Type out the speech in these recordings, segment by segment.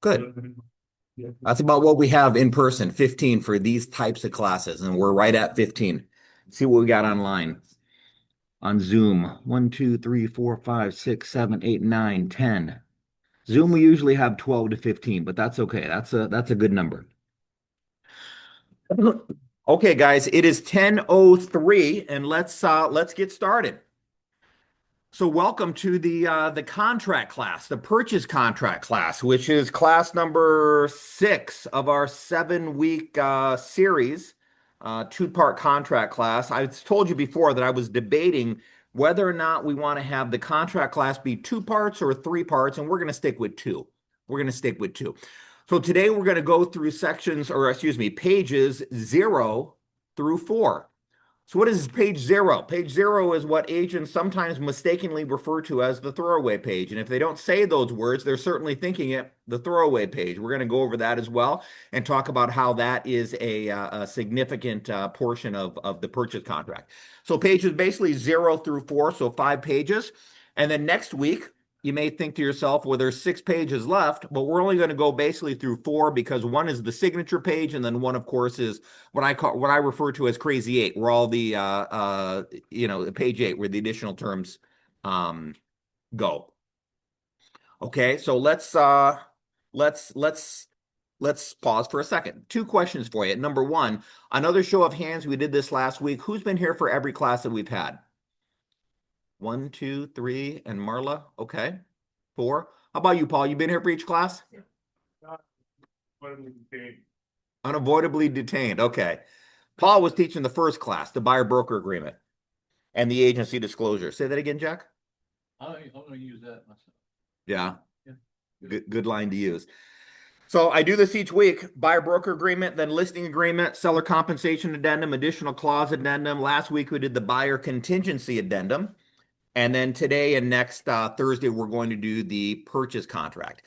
Good. That's about what we have in person, 15 for these types of classes, and we're right at 15. See what we got online on Zoom. 1, 2, 3, 4, 5, 6, 7, 8, 9, 10. Zoom, we usually have 12 to 15, but that's okay. That's a good number. Okay, guys, it is 10:03 and let's get started. So welcome to the contract class, the purchase contract class, which is class number 6 of our 7-week series, two-part contract class. I told you before that I was debating whether or not we want to have the contract class be 2 parts or 3 parts, and we're going to stick with 2. We're going to stick with 2. So today we're going to go through sections, or excuse me, pages 0 through 4. So what is page 0? Page 0 is what agents sometimes mistakenly refer to as the throwaway page. And if they don't say those words, they're certainly thinking it the throwaway page. We're going to go over that as well and talk about how that is a significant portion of the purchase contract. So pages basically 0 through 4, so 5 pages. And then next week, you may think to yourself, well, there's 6 pages left, but we're only going to go basically through 4 because one is the signature page, and then one, of course, is what I refer to as Crazy 8, where all the page 8, where the additional terms go. Okay, so let's pause for a second. 2 questions for you. Number 1, another show of hands. We did this last week. Who's been here for every class that we've had? 1, 2, 3, and Marla. Okay. 4. How about you, Paul? You been here for each class? Yeah. Unavoidably detained. Okay. Paul was teaching the first class, the buyer broker agreement and the agency disclosure. Say that again, Jack. I'm going to use that myself. Yeah. Good line to use. So I do this each week: buyer broker agreement, then listing agreement, seller compensation addendum, additional clause addendum. Last week we did the buyer contingency addendum. And then today and next Thursday, we're going to do the purchase contract.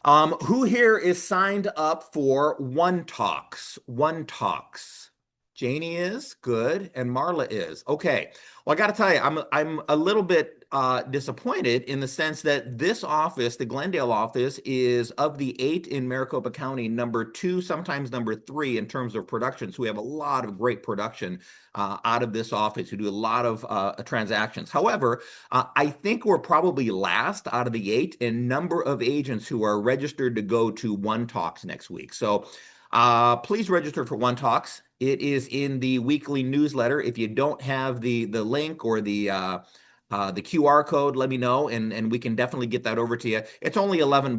Who here is signed up for One Talks? One Talks. Janie is good, and Marla is. Okay. Well, I got to tell you, I'm a little bit disappointed in the sense that this office, the Glendale office, is of the 8 in Maricopa County, number 2, sometimes number 3 in terms of production. So we have a lot of great production out of this office who do a lot of transactions. However, I think we're probably last out of the 8 in number of agents who are registered to go to One Talks next week. So please register for One Talks. It is in the weekly newsletter. If you don't have the link or the QR code, let me know, and we can definitely get that over to you. It's only $11.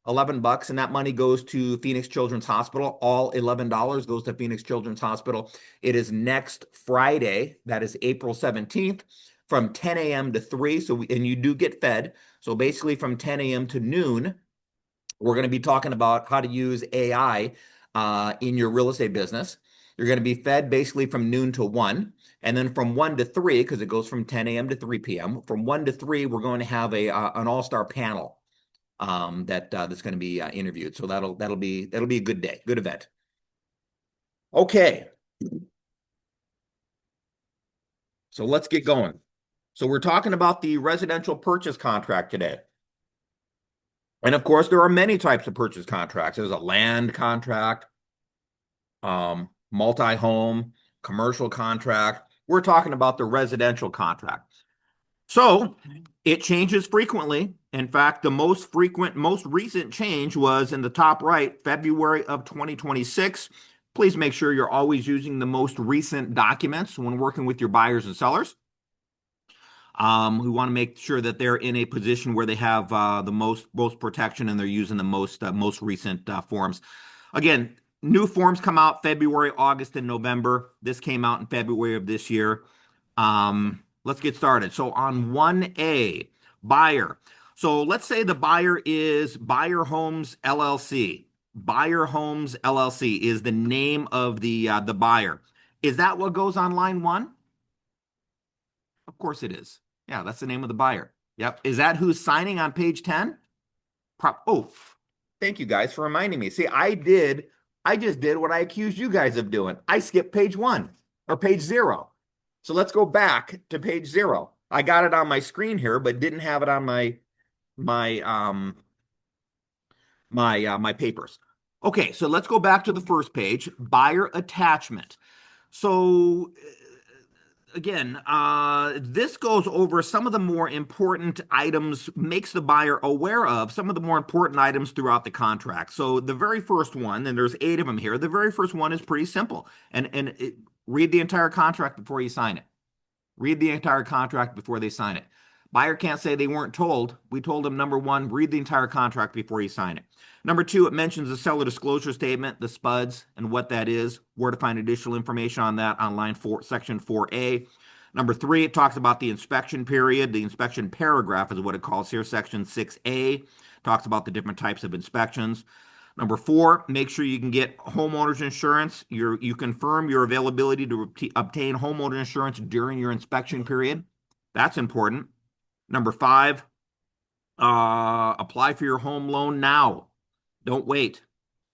$11, and that money goes to Phoenix Children's Hospital. All $11 goes to Phoenix Children's Hospital. It is next Friday, that is April 17th, from 10 a.m. to 3. And you do get fed. So basically from 10 a.m. to noon, we're going to be talking about how to use AI in your real estate business. You're going to be fed basically from noon to 1. And then from 1 to 3, because it goes from 10 a.m. to 3 p.m., from 1 to 3, we're going to have an all-star panel that's going to be interviewed. So that'll be a good day, good event. Okay. So let's get going. So we're talking about the residential purchase contract today. And of course, there are many types of purchase contracts. There's a land contract, multi-home, commercial contract. We're talking about the residential contract. So it changes frequently. In fact, the most recent change was in the top right, February of 2026. Please make sure you're always using the most recent documents when working with your buyers and sellers. We want to make sure that they're in a position where they have the most protection and they're using the most recent forms. Again, new forms come out February, August, and November. This came out in February of this year. Let's get started. So on 1A, buyer. So let's say the buyer is Buyer Homes LLC. Buyer Homes LLC is the name of the buyer. Is that what goes on line 1? Of course it is. Yeah, that's the name of the buyer. Yep. Is that who's signing on page 10? Oh, thank you guys for reminding me. See, I just did what I accused you guys of doing. I skipped page 1 or page 0. So let's go back to page 0. I got it on my screen here, but didn't have it on my my papers. Okay, so let's go back to the first page, buyer attachment. So again, this goes over some of the more important items, makes the buyer aware of some of the more important items throughout the contract. So the very first one, and there's 8 of them here, the very first one is pretty simple. Read the entire contract before you sign it. Read the entire contract before they sign it. Buyer can't say they weren't told. We told them, number one, read the entire contract before you sign it. Number two, it mentions the seller disclosure statement, the SPUDs, and what that is, where to find additional information on that on line 4, section 4A. Number three, it talks about the inspection period. The inspection paragraph is what it calls here, section 6A. Talks about the different types of inspections. Number four, make sure you can get homeowners insurance. You confirm your availability to obtain homeowner insurance during your inspection period. That's important. Number five, apply for your home loan now. Don't wait.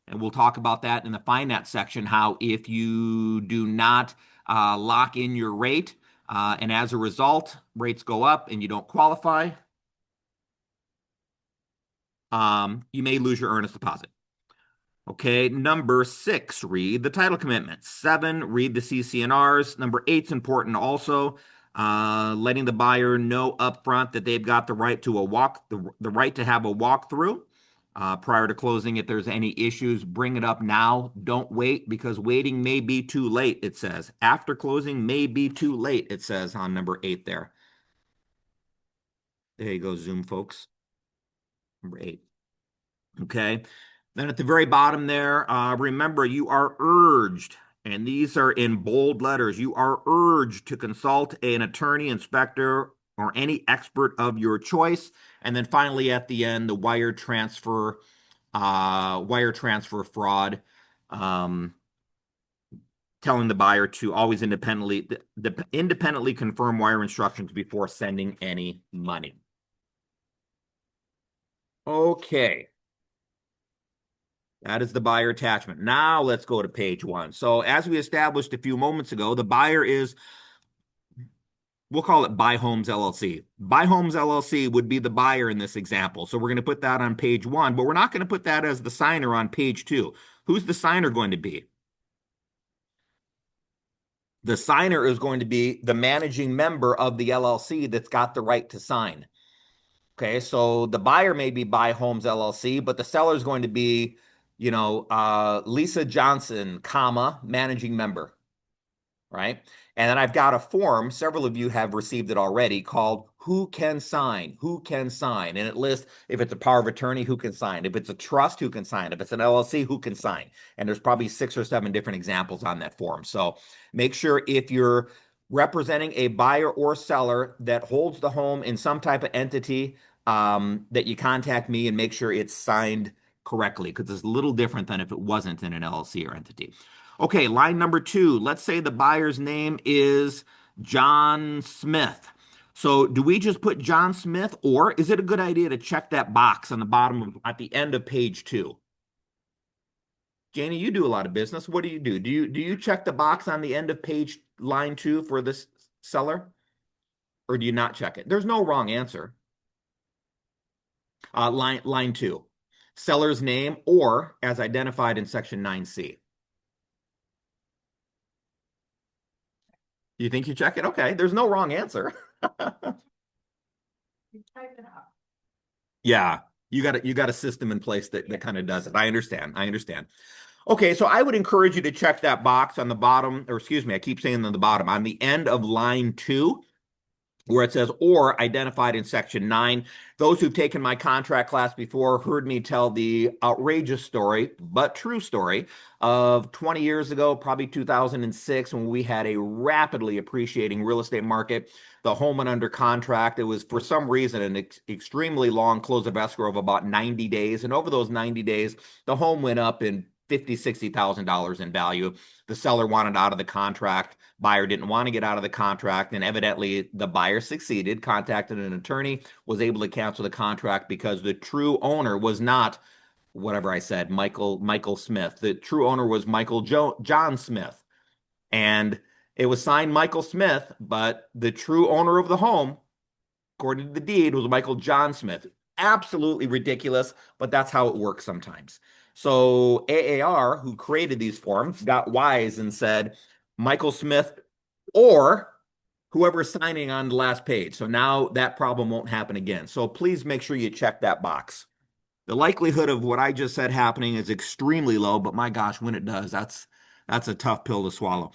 And we'll talk about that in the finance section, how if you do not lock in your rate, and as a result, rates go up and you don't qualify, you may lose your earnest deposit. Okay, number 6, read the title commitment. 7, read the CC&Rs. Number 8's important also, letting the buyer know upfront that they've got the right to the right to have a walkthrough prior to closing. If there's any issues, bring it up now. Don't wait, because waiting may be too late, it says. After closing may be too late, it says on number 8 there. There you go, Zoom folks. Number 8. Okay. Then at the very bottom there, remember, you are urged, and these are in bold letters, you are urged to consult an attorney, inspector, or any expert of your choice. And then finally at the end, the wire transfer fraud, telling the buyer to always independently confirm wire instructions before sending any money. Okay. That is the buyer attachment. Now let's go to page 1. So as we established a few moments ago, the buyer is, we'll call it Buy Homes LLC. Buy Homes LLC would be the buyer in this example. So we're going to put that on page 1, but we're not going to put that as the signer on page 2. Who's the signer going to be? The signer is going to be the managing member of the LLC that's got the right to sign. Okay, so the buyer may be Buy Homes LLC, but the seller is going to be, Lisa Johnson, managing member, right? And then I've got a form, several of you have received it already, called Who Can Sign? Who Can Sign? And it lists if it's a power of attorney, who can sign? If it's a trust, who can sign? If it's an LLC, who can sign? And there's probably 6 or 7 different examples on that form. So make sure if you're representing a buyer or seller that holds the home in some type of entity, that you contact me and make sure it's signed correctly, because it's a little different than if it wasn't in an LLC or entity. Okay, line number 2. Let's say the buyer's name is John Smith. So do we just put John Smith, or is it a good idea to check that box on the bottom at the end of page 2? Janie, you do a lot of business. What do? Do you check the box on the end of page line 2 for this seller? Or do you not check it? There's no wrong answer. Line 2, seller's name or as identified in section 9C. You think you check it? Okay, there's no wrong answer. You type it up. Yeah, you got a system in place that kind of does it. I understand. Okay, so I would encourage you to check that box on the bottom, or excuse me, I keep saying on the bottom, on the end of line 2, where it says or identified in section 9. Those who've taken my contract class before heard me tell the outrageous story, but true story, of 20 years ago, probably 2006, when we had a rapidly appreciating real estate market. The home went under contract. It was, for some reason, an extremely long close of escrow of about 90 days. And over those 90 days, the home went up in $50,000, $60,000 in value. The seller wanted out of the contract. Buyer didn't want to get out of the contract, and evidently the buyer succeeded, contacted an attorney, was able to cancel the contract because the true owner was not, whatever I said, Michael Smith. The true owner was John Smith. And it was signed Michael Smith, but the true owner of the home, according to the deed, was Michael John Smith. absolutely ridiculous, but that's how it works sometimes. So AAR, who created these forms, got wise and said, Michael Smith or whoever's signing on the last page. So now that problem won't happen again. So please make sure you check that box. The likelihood of what I just said happening is extremely low, but my gosh, when it does, that's a tough pill to swallow.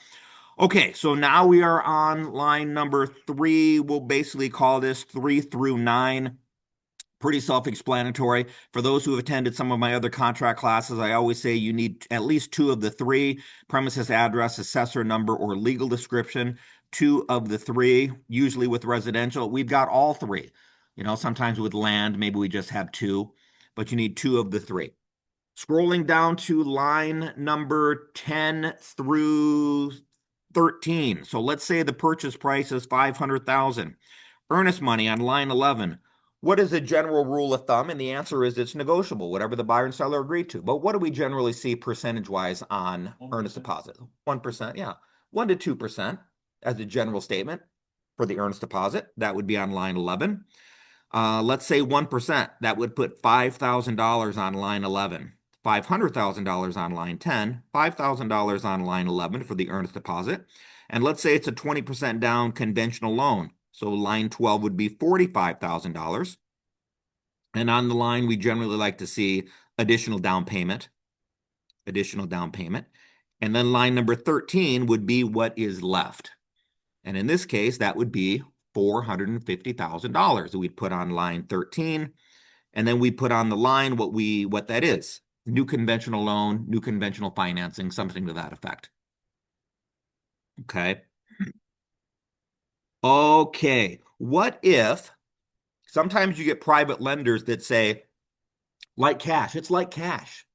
Okay, so now we are on line number 3. We'll basically call this 3 through 9. Pretty self-explanatory. For those who have attended some of my other contract classes, I always say you need at least 2 of the 3: premises address, assessor number, or legal description. 2 of the 3, usually with residential. We've got all 3. Sometimes with land, maybe we just have 2, but you need 2 of the 3. Scrolling down to line number 10 through 13. So let's say the purchase price is $500,000. Earnest money on line 11. What is a general rule of thumb? And the answer is it's negotiable, whatever the buyer and seller agree to. But what do we generally see percentage-wise on 1%. earnest deposit? 1%, yeah. 1 to 2% as a general statement for the earnest deposit. That would be on line 11. Let's say 1%. That would put $5,000 on line 11. $500,000 on line 10, $5,000 on line 11 for the earnest deposit. And let's say it's a 20% down conventional loan. So line 12 would be $45,000. And on the line, we generally like to see additional down payment. And then line number 13 would be what is left. And in this case, that would be $450,000 that we'd put on line 13. And then we put on the line what that is. New conventional loan, new conventional financing, something to that effect. Okay. Okay. What if sometimes you get private lenders that say, like cash, it's like cash.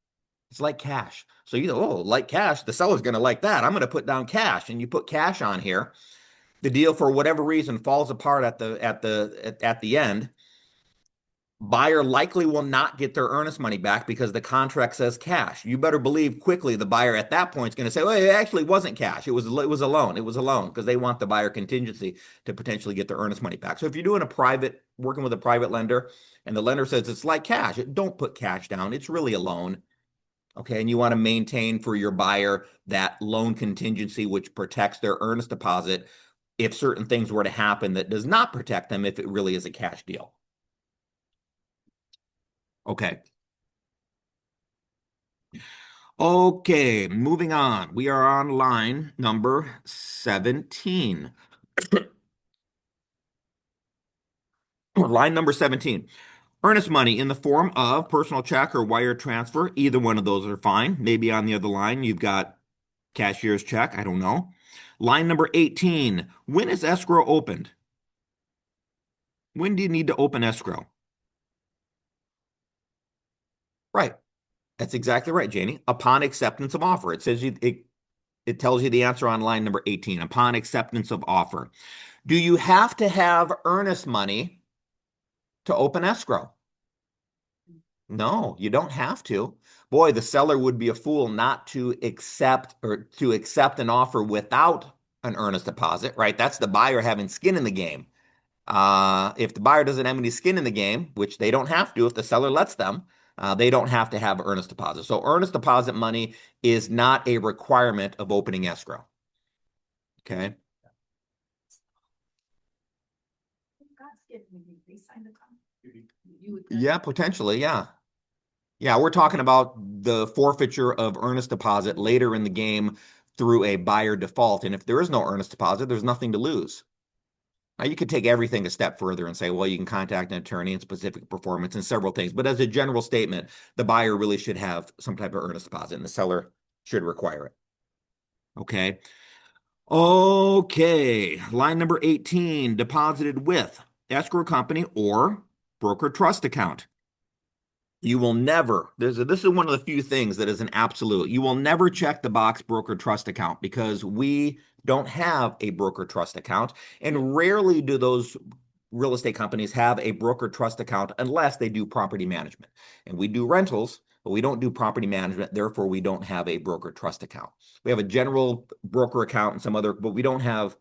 It's like cash. So like cash, the seller's going to like that. I'm going to put down cash, and you put cash on here. The deal, for whatever reason, falls apart at the end. Buyer likely will not get their earnest money back because the contract says cash. You better believe quickly the buyer at that point is going to say, well, it actually wasn't cash. It was a loan. It was a loan, because they want the buyer contingency to potentially get their earnest money back. So if you're doing working with a private lender, and the lender says it's like cash, don't put cash down. It's really a loan. Okay. And you want to maintain for your buyer that loan contingency, which protects their earnest deposit if certain things were to happen that does not protect them if it really is a cash deal. Okay. Okay, moving on. We are on line number 17. Line number 17. Earnest money in the form of personal check or wire transfer. Either one of those are fine. Maybe on the other line, you've got cashier's check. I don't know. Line number 18. When is escrow opened? When do you need to open escrow? Right. That's exactly right, Janie. Upon acceptance of offer. It says it tells you the answer on line number 18. Upon acceptance of offer. Do you have to have earnest money to open escrow? No, you don't have to. Boy, the seller would be a fool not to accept an offer without an earnest deposit, right? That's the buyer having skin in the game. If the buyer doesn't have any skin in the game, which they don't have to if the seller lets them, they don't have to have earnest deposit. So earnest deposit money is not a requirement of opening escrow. Okay. Yeah, potentially. Yeah. Yeah, we're talking about the forfeiture of earnest deposit later in the game through a buyer default. And if there is no earnest deposit, there's nothing to lose. Now, you could take everything a step further and say, well, you can contact an attorney and specific performance and several things. But as a general statement, the buyer really should have some type of earnest deposit, and the seller should require it. Okay. Okay. Line number 18, deposited with escrow company or broker trust account. You will never, this is one of the few things that is an absolute. You will never check the box broker trust account, because we don't have a broker trust account, and rarely do those real estate companies have a broker trust account unless they do property management. And we do rentals, but we don't do property management. Therefore, we don't have a broker trust account. We have a general broker account and some other, but we don't have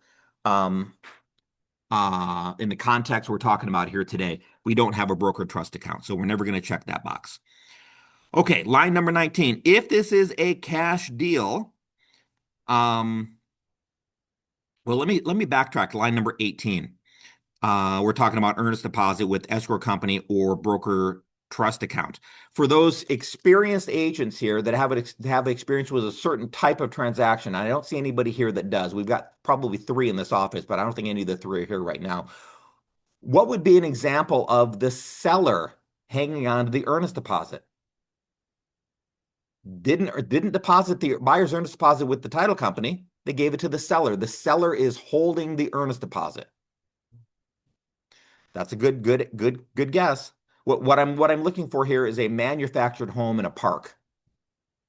in the context we're talking about here today, we don't have a broker trust account. So we're never going to check that box. Okay, line number 19. If this is a cash deal, well, let me backtrack. Line number 18. We're talking about earnest deposit with escrow company or broker trust account. For those experienced agents here that have experience with a certain type of transaction, I don't see anybody here that does. We've got probably 3 in this office, but I don't think any of the 3 are here right now. What would be an example of the seller hanging on to the earnest deposit? Didn't deposit the buyer's earnest deposit with the title company. They gave it to the seller. The seller is holding the earnest deposit. That's a good guess. What I'm looking for here is a manufactured home in a park.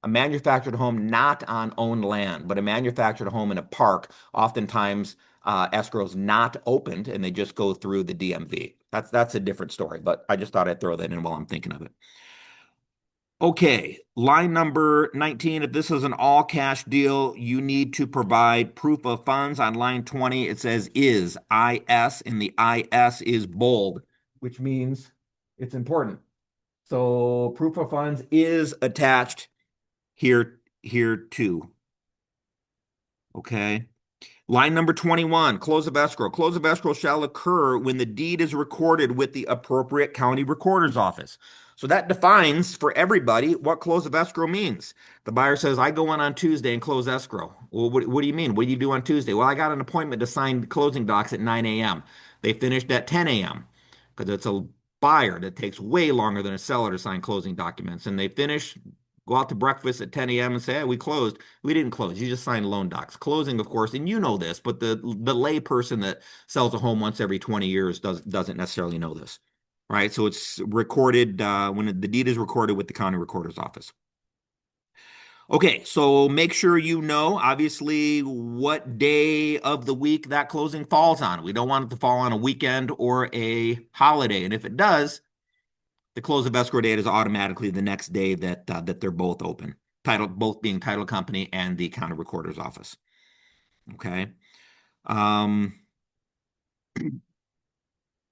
A manufactured home not on owned land, but a manufactured home in a park. Oftentimes, escrow's not opened and they just go through the DMV. That's a different story, but I just thought I'd throw that in while I'm thinking of it. Okay, line number 19. If this is an all cash deal, you need to provide proof of funds. On line 20, it says is, IS, and the IS is bold, which means it's important. So proof of funds is attached here too. Okay. Line number 21, close of escrow. Close of escrow shall occur when the deed is recorded with the appropriate county recorder's office. So that defines for everybody what close of escrow means. The buyer says, I go in on Tuesday and close escrow. Well, what do you mean? What do you do on Tuesday? Well, I got an appointment to sign closing docs at 9 a.m. They finished at 10 a.m. because it's a buyer that takes way longer than a seller to sign closing documents. And they finish, go out to breakfast at 10 a.m. and say, hey, we closed. We didn't close. You just signed loan docs. Closing, of course, and you know this, but the lay person that sells a home once every 20 years doesn't necessarily know this, right? So it's recorded when the deed is recorded with the county recorder's office. Okay, so make sure you know, obviously, what day of the week that closing falls on. We don't want it to fall on a weekend or a holiday. And if it does, the close of escrow date is automatically the next day that they're both open. Both being title company and the county recorder's office. Okay.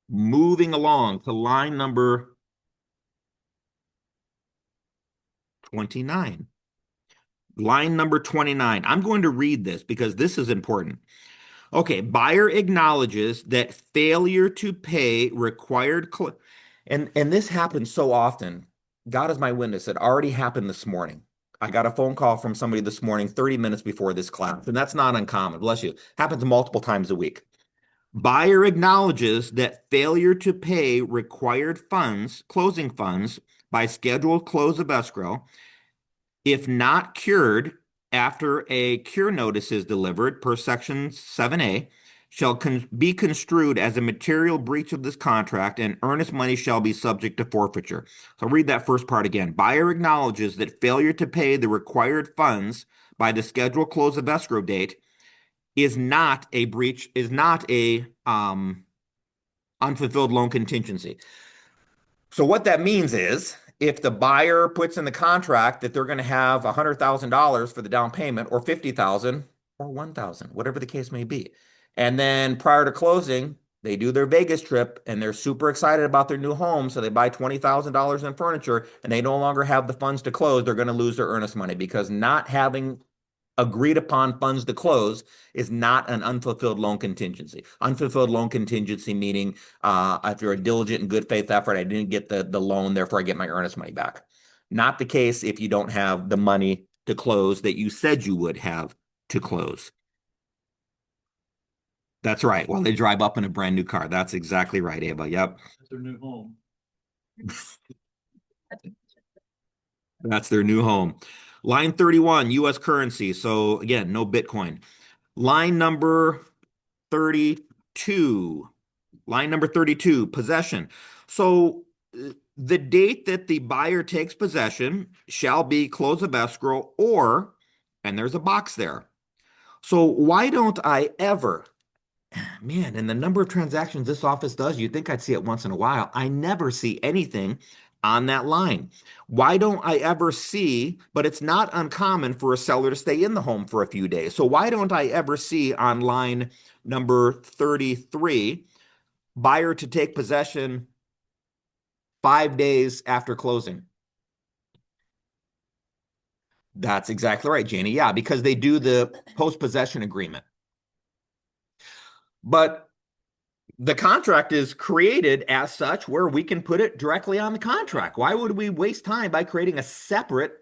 Moving along to line number 29. Line number 29. I'm going to read this because this is important. Okay, buyer acknowledges that failure to pay required and this happens so often. God is my witness. It already happened this morning. I got a phone call from somebody this morning, 30 minutes before this class, and that's not uncommon. Bless you. Happens multiple times a week. Buyer acknowledges that failure to pay required funds, closing funds, by scheduled close of escrow, if not cured after a cure notice is delivered per section 7A, shall be construed as a material breach of this contract, and earnest money shall be subject to forfeiture. So I'll read that first part again. Buyer acknowledges that failure to pay the required funds by the scheduled close of escrow date is not a breach, is not a unfulfilled loan contingency. So what that means is if the buyer puts in the contract that they're going to have $100,000 for the down payment or 50,000 or 1,000, whatever the case may be. And then prior to closing, they do their Vegas trip and they're super excited about their new home. So they buy $20,000 in furniture and they no longer have the funds to close. They're going to lose their earnest money because not having agreed upon funds to close is not an unfulfilled loan contingency. Unfulfilled loan contingency meaning if you're a diligent and good faith effort, I didn't get the loan, therefore I get my earnest money back. Not the case if you don't have the money to close that you said you would have to close. That's right. Well, they drive up in a brand new car. That's exactly right, Ava. Yep. That's their new home. That's their new home. Line 31, U.S. currency. So again, no Bitcoin. Line number 32. Line number 32, possession. So the date that the buyer takes possession shall be close of escrow or, and there's a box there. So why don't I ever, man, and the number of transactions this office does, you'd think I'd see it once in a while. I never see anything on that line. Why don't I ever see, but it's not uncommon for a seller to stay in the home for a few days. So why don't I ever see on line number 33, buyer to take possession 5 days after closing? That's exactly right, Janie. Yeah, because they do the post-possession agreement. But the contract is created as such where we can put it directly on the contract. Why would we waste time by creating a separate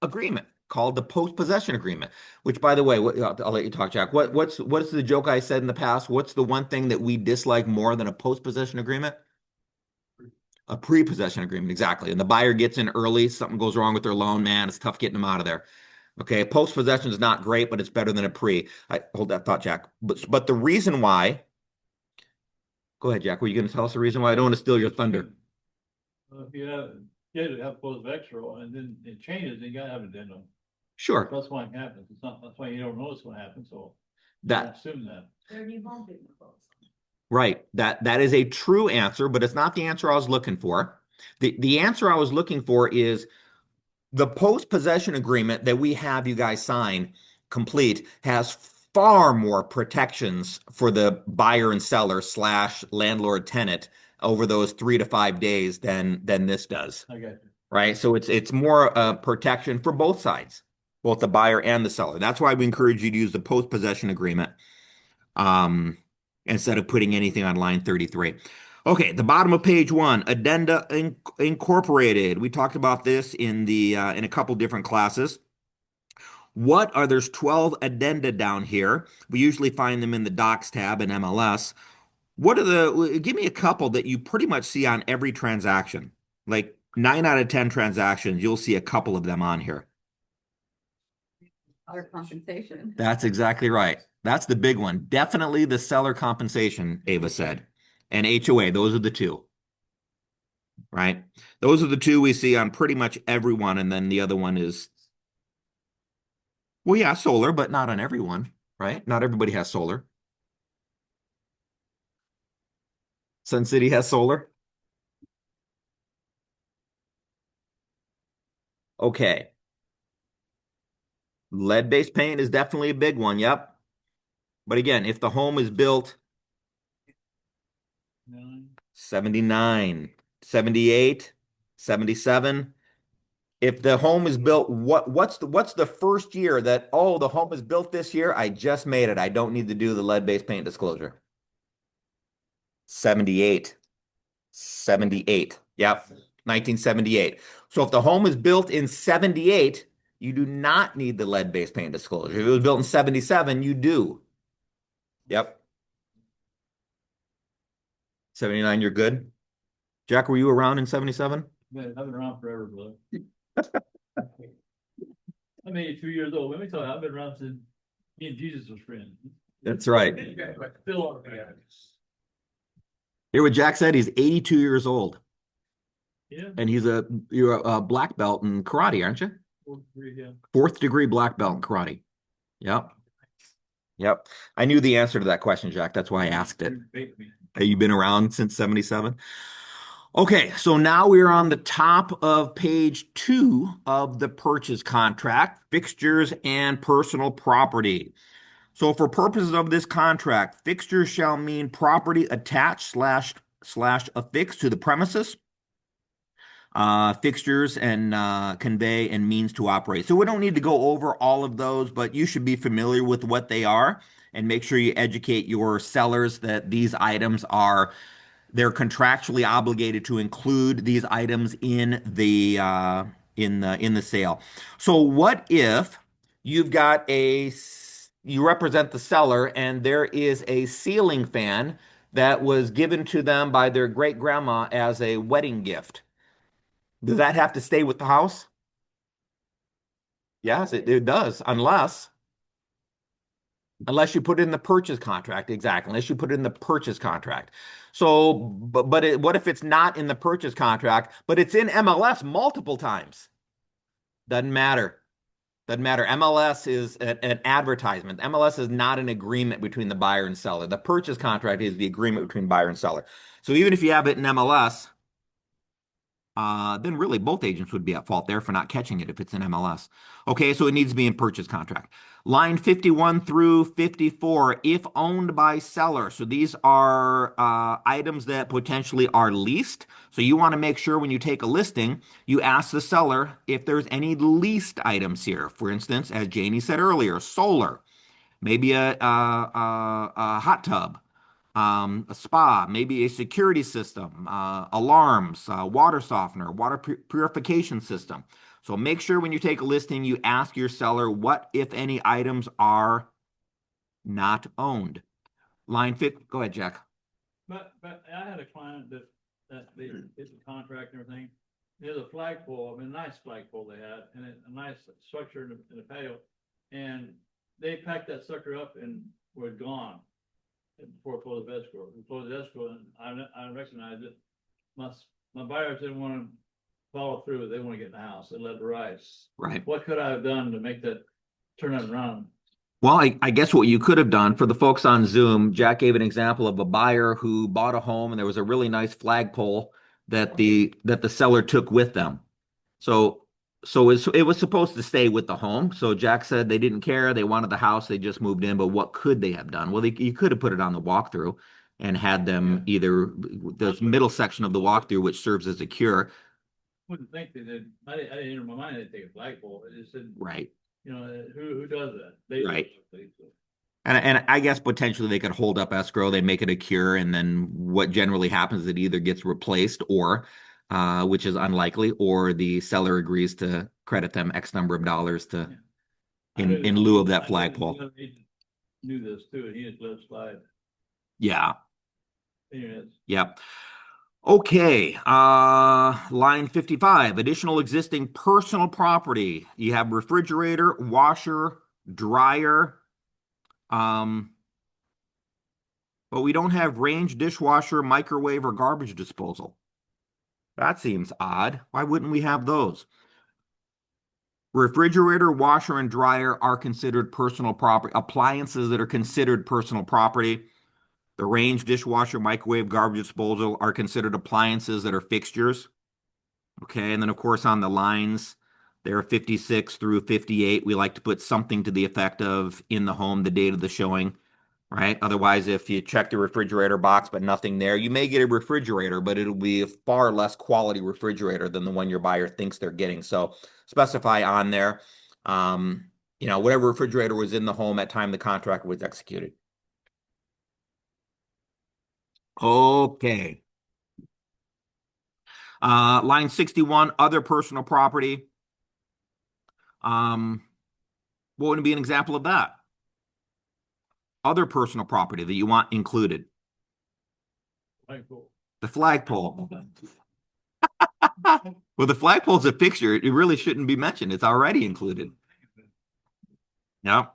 agreement called the post-possession agreement? Which, by the way, I'll let you talk, Jack. What's the joke I said in the past? What's the one thing that we dislike more than a post-possession agreement? A pre-possession agreement, exactly. And the buyer gets in early, something goes wrong with their loan, man, it's tough getting them out of there. Okay, post-possession is not great, but it's better than a pre. I hold that thought, Jack. But the reason why, go ahead, Jack. Were you going to tell us the reason why? I don't want to steal your thunder. If you have close of extra and then it changes, then you gotta have an addendum. Sure. That's why it happens. It's not, that's why you don't notice what happens, so. That Assume that. Their new home being closed. Right. That is a true answer, but it's not the answer I was looking for. The answer I was looking for is the post-possession agreement that we have you guys sign complete has far more protections for the buyer and seller slash landlord tenant over those 3 to 5 days than this does. I got you. Right. So it's more protection for both sides, both the buyer and the seller. That's why we encourage you to use the post-possession agreement. Instead of putting anything on line 33. Okay, the bottom of page 1, Addenda Incorporated. We talked about this in a couple different classes. There's 12 addenda down here. We usually find them in the docs tab in MLS. Give me a couple that you pretty much see on every transaction. Like 9 out of 10 transactions, you'll see a couple of them on here. Our compensation. That's exactly right. That's the big one. Definitely the seller compensation, Ava said. And HOA, those are the two. Right? Those are the two we see on pretty much everyone. And then the other one is, well, yeah, solar, but not on everyone, right? Not everybody has solar. Sun City has solar. Okay. Lead-based paint is definitely a big one. Yep. But again, if the home is built 79, 78, 77, if the home is built, what's the first year that, oh, the home is built this year, I just made it, I don't need to do the lead-based paint disclosure? 78. 78. Yep. 1978. So if the home is built in 78, you do not need the lead-based paint disclosure. If it was built in 77, you do. Yep. 79, you're good. Jack, were you around in 77? Man, I've been around forever, brother. I made it 2 years old. Let me tell you, I've been around since me and Jesus was friends. That's right. Still. Hear what Jack said? He's 82 years old. Yeah. And you're a black belt in karate, aren't you? 4th degree, yeah. 4th degree black belt in karate. Yep. Yep. I knew the answer to that question, Jack. That's why I asked it. Have you been around since 77? Okay, so now we're on the top of page 2 of the purchase contract, fixtures and personal property. So for purposes of this contract, fixtures shall mean property attached slash affixed to the premises. Fixtures and convey and means to operate. So we don't need to go over all of those, but you should be familiar with what they are and make sure you educate your sellers that these items they're contractually obligated to include these items in the sale. So what if you've got you represent the seller and there is a ceiling fan that was given to them by their great grandma as a wedding gift? Does that have to stay with the house? Yes, it does, unless you put it in the purchase contract. Exactly, unless you put it in the purchase contract. So, what if it's not in the purchase contract, but it's in MLS multiple times? Doesn't matter. Doesn't matter. MLS is an advertisement. MLS is not an agreement between the buyer and seller. The purchase contract is the agreement between buyer and seller. So even if you have it in MLS, then really both agents would be at fault there for not catching it if it's an MLS. Okay, so it needs to be in purchase contract. Line 51 through 54, if owned by seller. So these are items that potentially are leased. So you want to make sure when you take a listing, you ask the seller if there's any leased items here. For instance, as Janie said earlier, solar, maybe a hot tub, a spa, maybe a security system, alarms, water softener, water purification system. So make sure when you take a listing, you ask your seller what, if any, items are not owned. Line 50, go ahead, Jack. But I had a client that they did the contract and everything. There's a flagpole, I mean, a nice flagpole they had, and a nice structure in the patio. And they packed that sucker up and were gone before it closed escrow. We closed escrow and I recognized it. My buyers didn't want to follow through. They want to get in the house. They let it rise. Right. What could I have done to make that turn that around? Well, I guess what you could have done for the folks on Zoom, Jack gave an example of a buyer who bought a home and there was a really nice flagpole that the seller took with them. So it was supposed to stay with the home. So Jack said they didn't care. They wanted the house. They just moved in. But what could they have done? Well, you could have put it on the walkthrough and had them either the middle section of the walkthrough, which serves as a cure. Wouldn't think they did. I didn't enter my mind they'd take a flagpole. It just didn't. Right. You know, who does that? They Right. do. And I guess potentially they could hold up escrow, they make it a cure, and then what generally happens is it either gets replaced or, which is unlikely, or the seller agrees to credit them X number of dollars to in lieu of that flagpole. The other agent knew this too, and he just let it slide. Yeah. Anyways, Yep. Okay. Line 55, additional existing personal property. You have refrigerator, washer, dryer. But we don't have range, dishwasher, microwave, or garbage disposal. That seems odd. Why wouldn't we have those? Refrigerator, washer, and dryer are considered personal property. Appliances that are considered personal property. The range, dishwasher, microwave, garbage disposal are considered appliances that are fixtures. Okay, and then of course on the lines, there are 56 through 58. We like to put something to the effect of in the home, the date of the showing, right? Otherwise, if you check the refrigerator box but nothing there, you may get a refrigerator, but it'll be a far less quality refrigerator than the one your buyer thinks they're getting. So specify on there, whatever refrigerator was in the home at time the contract was executed. Okay. Line 61, other personal property. What would be an example of that? Other personal property that you want included. flagpole. The flagpole. Well, the flagpole's a fixture. It really shouldn't be mentioned. It's already included. Yeah.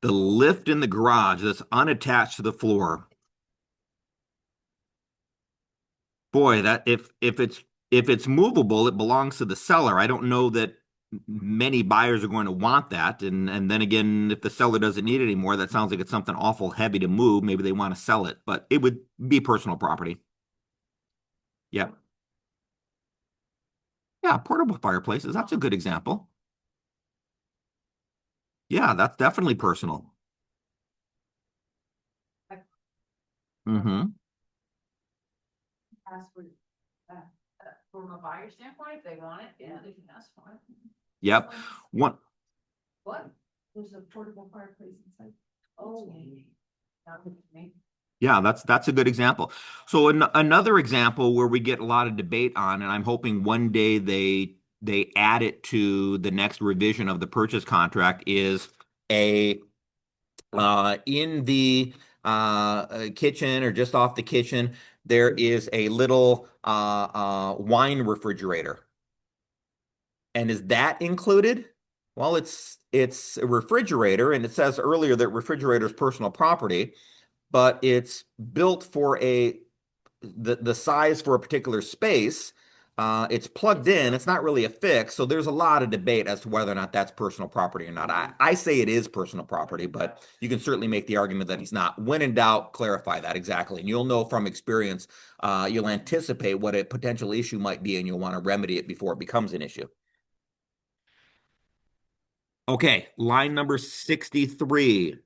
The lift in the garage that's unattached to the floor. Boy, that if it's movable, it belongs to the seller. I don't know that many buyers are going to want that. And then again, if the seller doesn't need it anymore, that sounds like it's something awful heavy to move. Maybe they want to sell it, but it would be personal property. Yeah. Yeah, portable fireplaces. That's a good example. Yeah, that's definitely personal. Mm-hmm. Ask for, from a buyer standpoint, if they want it, yeah, they can ask for it. Yep. One. What? There's a portable fireplace inside. Oh. Not with me. Yeah, that's a good example. So another example where we get a lot of debate on, and I'm hoping one day they add it to the next revision of the purchase contract, is in the kitchen or just off the kitchen, there is a little wine refrigerator. And is that included? Well, it's a refrigerator, and it says earlier that refrigerator is personal property, but it's built for the size for a particular space. It's plugged in. It's not really a fix. So there's a lot of debate as to whether or not that's personal property or not. I say it is personal property, but you can certainly make the argument that it's not. When in doubt, clarify that exactly. And you'll know from experience, you'll anticipate what a potential issue might be, and you'll want to remedy it before it becomes an issue. Okay, line number 63.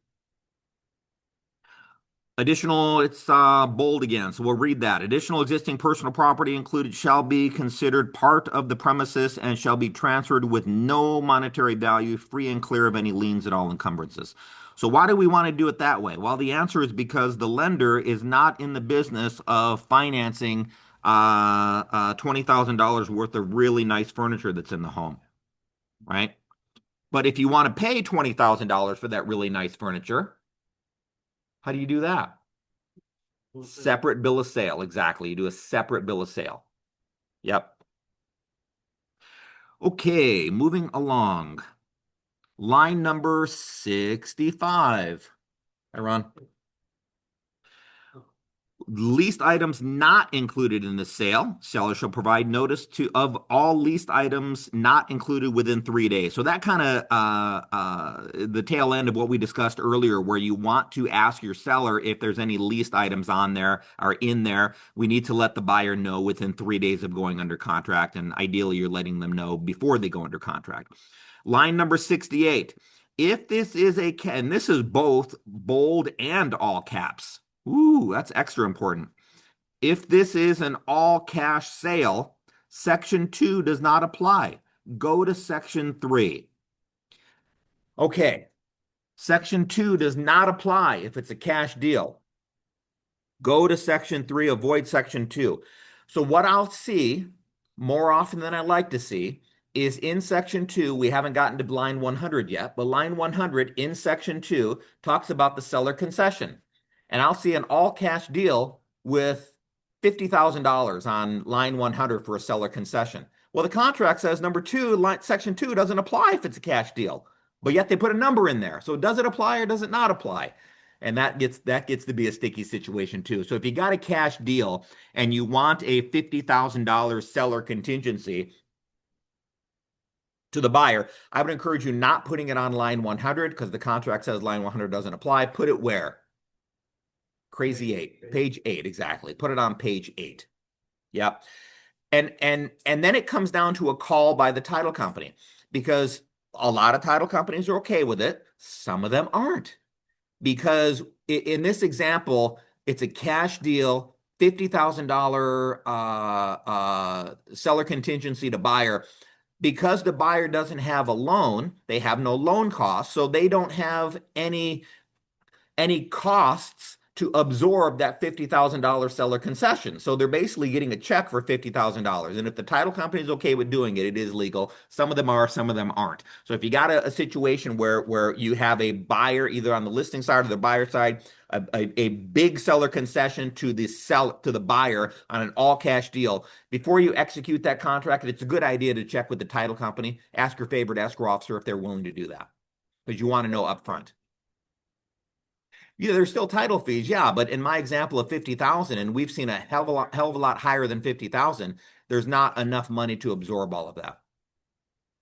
Additional, it's bold again, so we'll read that. Additional existing personal property included shall be considered part of the premises and shall be transferred with no monetary value, free and clear of any liens and all encumbrances. So why do we want to do it that way? Well, the answer is because the lender is not in the business of financing $20,000 worth of really nice furniture that's in the home, right? But if you want to pay $20,000 for that really nice furniture, how do you do that? Separate bill of sale, exactly. You do a separate bill of sale. Yep. Okay, moving along. Line number 65. Hi, Ron. Leased items not included in the sale. Seller shall provide notice of all leased items not included within 3 days. So that kind of the tail end of what we discussed earlier, where you want to ask your seller if there's any leased items on there or in there. We need to let the buyer know within 3 days of going under contract, and ideally you're letting them know before they go under contract. Line number 68. If this is and this is both bold and all caps. Ooh, that's extra important. If this is an all cash sale, Section 2 does not apply. Go to Section 3. Okay. Section 2 does not apply if it's a cash deal. Go to Section 3, avoid Section 2. So what I'll see more often than I like to see is in Section 2, we haven't gotten to line 100 yet, but line 100 in Section 2 talks about the seller concession. And I'll see an all-cash deal with $50,000 on line 100 for a seller concession. Well, the contract says number 2, Section 2 doesn't apply if it's a cash deal, but yet they put a number in there. So does it apply or does it not apply? And that gets to be a sticky situation too. So if you got a cash deal and you want a $50,000 seller contingency to the buyer, I would encourage you not putting it on line 100 because the contract says line 100 doesn't apply. Put it where? Crazy 8, page 8, exactly. Put it on page 8. Yep. And then it comes down to a call by the title company, because a lot of title companies are okay with it. Some of them aren't, because in this example, it's a cash deal, $50,000 seller contingency to buyer. Because the buyer doesn't have a loan, they have no loan costs, so they don't have any costs to absorb that $50,000 seller concession. So they're basically getting a check for $50,000. And if the title company is okay with doing it, it is legal. Some of them are, some of them aren't. So if you got a situation where you have a buyer either on the listing side or the buyer side, a big seller concession to the buyer on an all cash deal, before you execute that contract, it's a good idea to check with the title company, ask your favorite escrow officer if they're willing to do that, because you want to know upfront. Yeah, there's still title fees, yeah, but in my example of 50,000, and we've seen a hell of a lot higher than 50,000, there's not enough money to absorb all of that.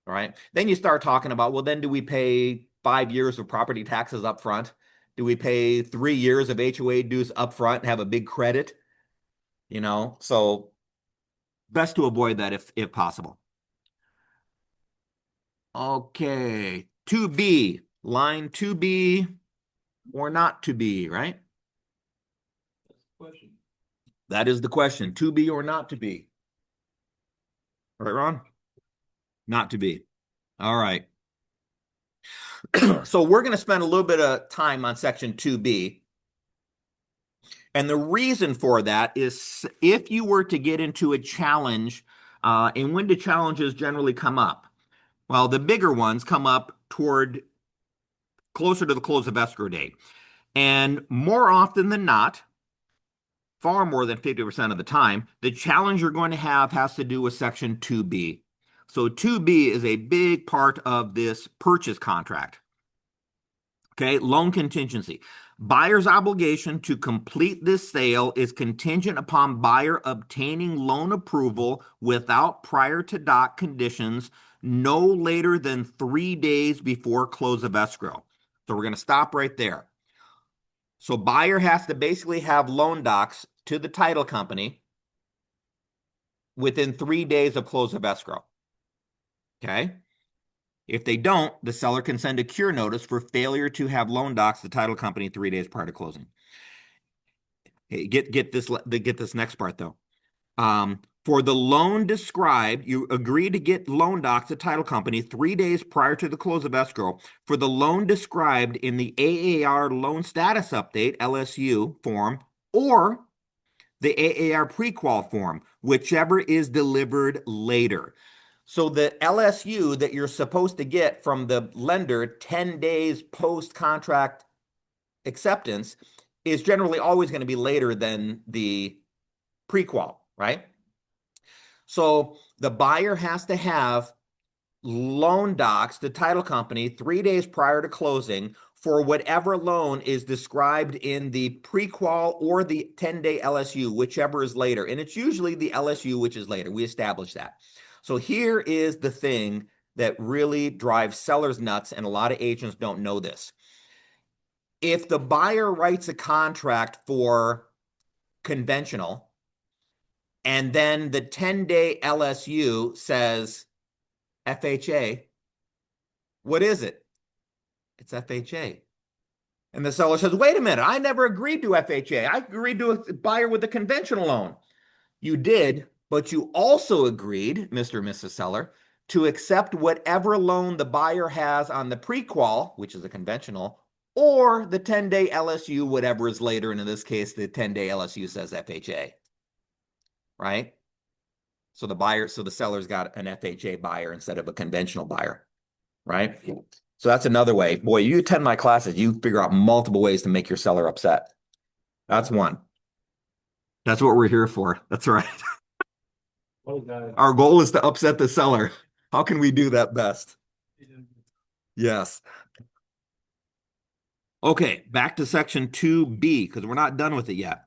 All right. Then you start talking about, well, then do we pay 5 years of property taxes up front? Do we pay 3 years of HOA dues up front and have a big credit? So best to avoid that if possible. Okay, 2B, line 2B. Or not to be, right? That's the question. That is the question. To be or not to be. Right, Ron? Not to be. All right. So we're going to spend a little bit of time on section 2B. And the reason for that is if you were to get into a challenge, and when do challenges generally come up? Well, the bigger ones come up toward closer to the close of escrow date. And more often than not, far more than 50% of the time, the challenge you're going to have has to do with section 2B. So 2B is a big part of this purchase contract. Okay, loan contingency. Buyer's obligation to complete this sale is contingent upon buyer obtaining loan approval without prior to doc conditions no later than 3 days before close of escrow. So we're going to stop right there. So buyer has to basically have loan docs to the title company within 3 days of close of escrow. Okay? If they don't, the seller can send a cure notice for failure to have loan docs to the title company 3 days prior to closing. Hey, get this next part though. For the loan described, you agree to get loan docs to title company 3 days prior to the close of escrow for the loan described in the AAR loan status update LSU form or the AAR pre-qual form, whichever is delivered later. So the LSU that you're supposed to get from the lender 10 days post-contract acceptance is generally always going to be later than the pre-qual, right? So the buyer has to have loan docs to title company 3 days prior to closing for whatever loan is described in the pre-qual or the 10-day LSU, whichever is later. And it's usually the LSU, which is later. We established that. So here is the thing that really drives sellers nuts, and a lot of agents don't know this. If the buyer writes a contract for conventional, and then the 10-day LSU says FHA, what is it? It's FHA. And the seller says, wait a minute, I never agreed to FHA. I agreed to a buyer with a conventional loan. You did, but you also agreed, Mr. and Mrs. Seller, to accept whatever loan the buyer has on the pre-qual, which is a conventional, or the 10-day LSU, whatever is later. And in this case, the 10-day LSU says FHA, right? So the seller's got an FHA buyer instead of a conventional buyer, right? So that's another way. Boy, you attend my classes, you figure out multiple ways to make your seller upset. That's one. That's what we're here for. That's right. Oh, God. Our goal is to upset the seller. How can we do that best? Yes. Okay, back to section 2B, because we're not done with it yet.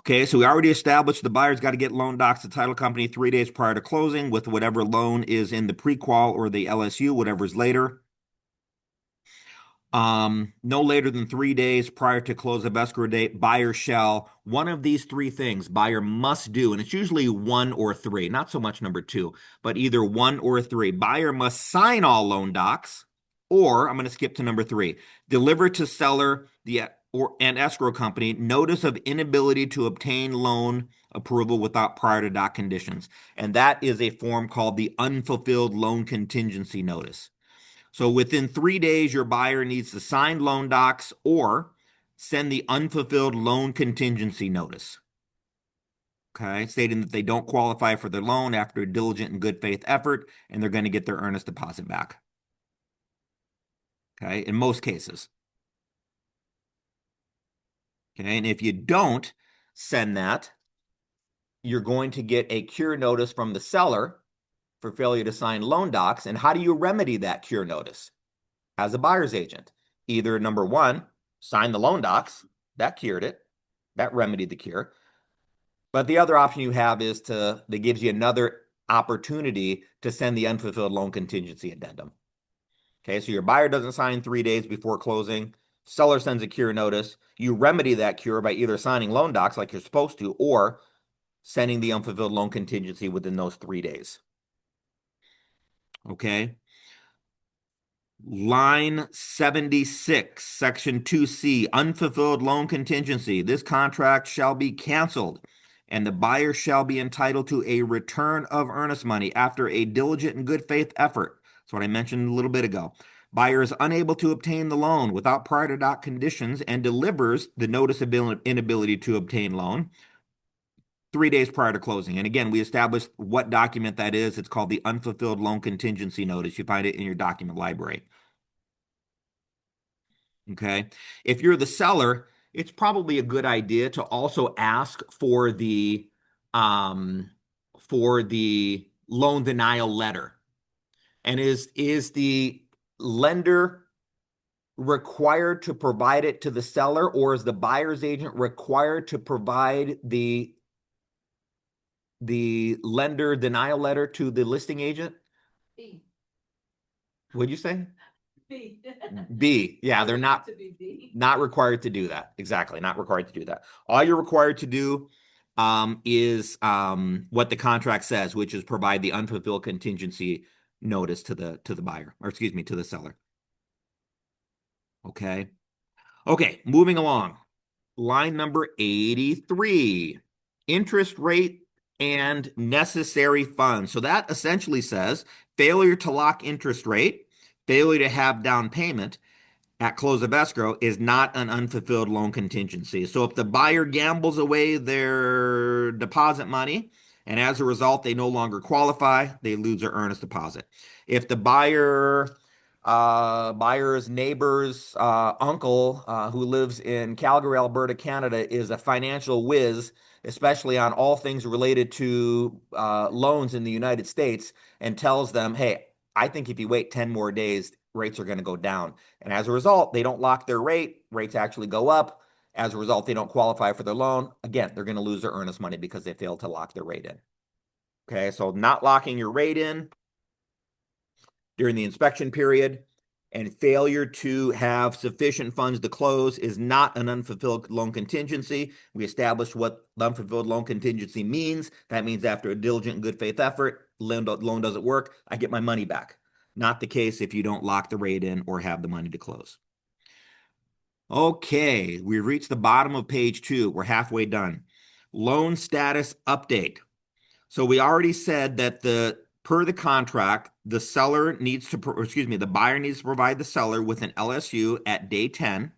Okay, so we already established the buyer's got to get loan docs to title company 3 days prior to closing with whatever loan is in the pre-qual or the LSU, whatever is later. No later than 3 days prior to close of escrow date, buyer shall, one of these three things buyer must do, and it's usually 1 or 3, not so much number 2, but either 1 or 3. Buyer must sign all loan docs, or I'm going to skip to number 3, deliver to seller and escrow company notice of inability to obtain loan approval without prior to doc conditions. And that is a form called the unfulfilled loan contingency notice. So within 3 days, your buyer needs to sign loan docs or send the unfulfilled loan contingency notice. Okay, stating that they don't qualify for their loan after a diligent and good faith effort, and they're going to get their earnest deposit back. Okay, in most cases. Okay, and if you don't send that, you're going to get a cure notice from the seller for failure to sign loan docs. And how do you remedy that cure notice? As a buyer's agent, either number 1, sign the loan docs, that cured it, that remedied the cure. But the other option you have is that gives you another opportunity to send the unfulfilled loan contingency addendum. Okay, so your buyer doesn't sign 3 days before closing, seller sends a cure notice, you remedy that cure by either signing loan docs like you're supposed to, or sending the unfulfilled loan contingency within those 3 days. Okay. Line 76, section 2C, unfulfilled loan contingency. This contract shall be canceled, and the buyer shall be entitled to a return of earnest money after a diligent and good faith effort. That's what I mentioned a little bit ago. Buyer is unable to obtain the loan without prior to doc conditions and delivers the notice of inability to obtain loan 3 days prior to closing. And again, we established what document that is. It's called the unfulfilled loan contingency notice. You find it in your document library. Okay. If you're the seller, it's probably a good idea to also ask for the loan denial letter. And is the lender required to provide it to the seller, or is the buyer's agent required to provide the lender denial letter to the listing agent? B. What'd you say? B. B. Yeah, they're not To be B. not required to do that. Exactly, not required to do that. All you're required to do is what the contract says, which is provide the unfulfilled contingency notice to the buyer, or excuse me, to the seller. Okay. Okay, moving along. Line number 83, interest rate and necessary funds. So that essentially says failure to lock interest rate, failure to have down payment at close of escrow is not an unfulfilled loan contingency. So if the buyer gambles away their deposit money and as a result they no longer qualify, they lose their earnest deposit. If the buyer's neighbor's uncle who lives in Calgary, Alberta, Canada is a financial whiz, especially on all things related to loans in the United States, and tells them, hey, I think if you wait 10 more days, rates are going to go down. And as a result, they don't lock their rate. Rates actually go up. As a result, they don't qualify for their loan. Again, they're going to lose their earnest money because they failed to lock their rate in. Okay, so not locking your rate in during the inspection period and failure to have sufficient funds to close is not an unfulfilled loan contingency. We established what unfulfilled loan contingency means. That means after a diligent good faith effort, loan doesn't work, I get my money back. Not the case if you don't lock the rate in or have the money to close. Okay, we've reached the bottom of page 2. We're halfway done. Loan status update. So we already said that per the contract, the buyer needs to provide the seller with an LSU at day 10,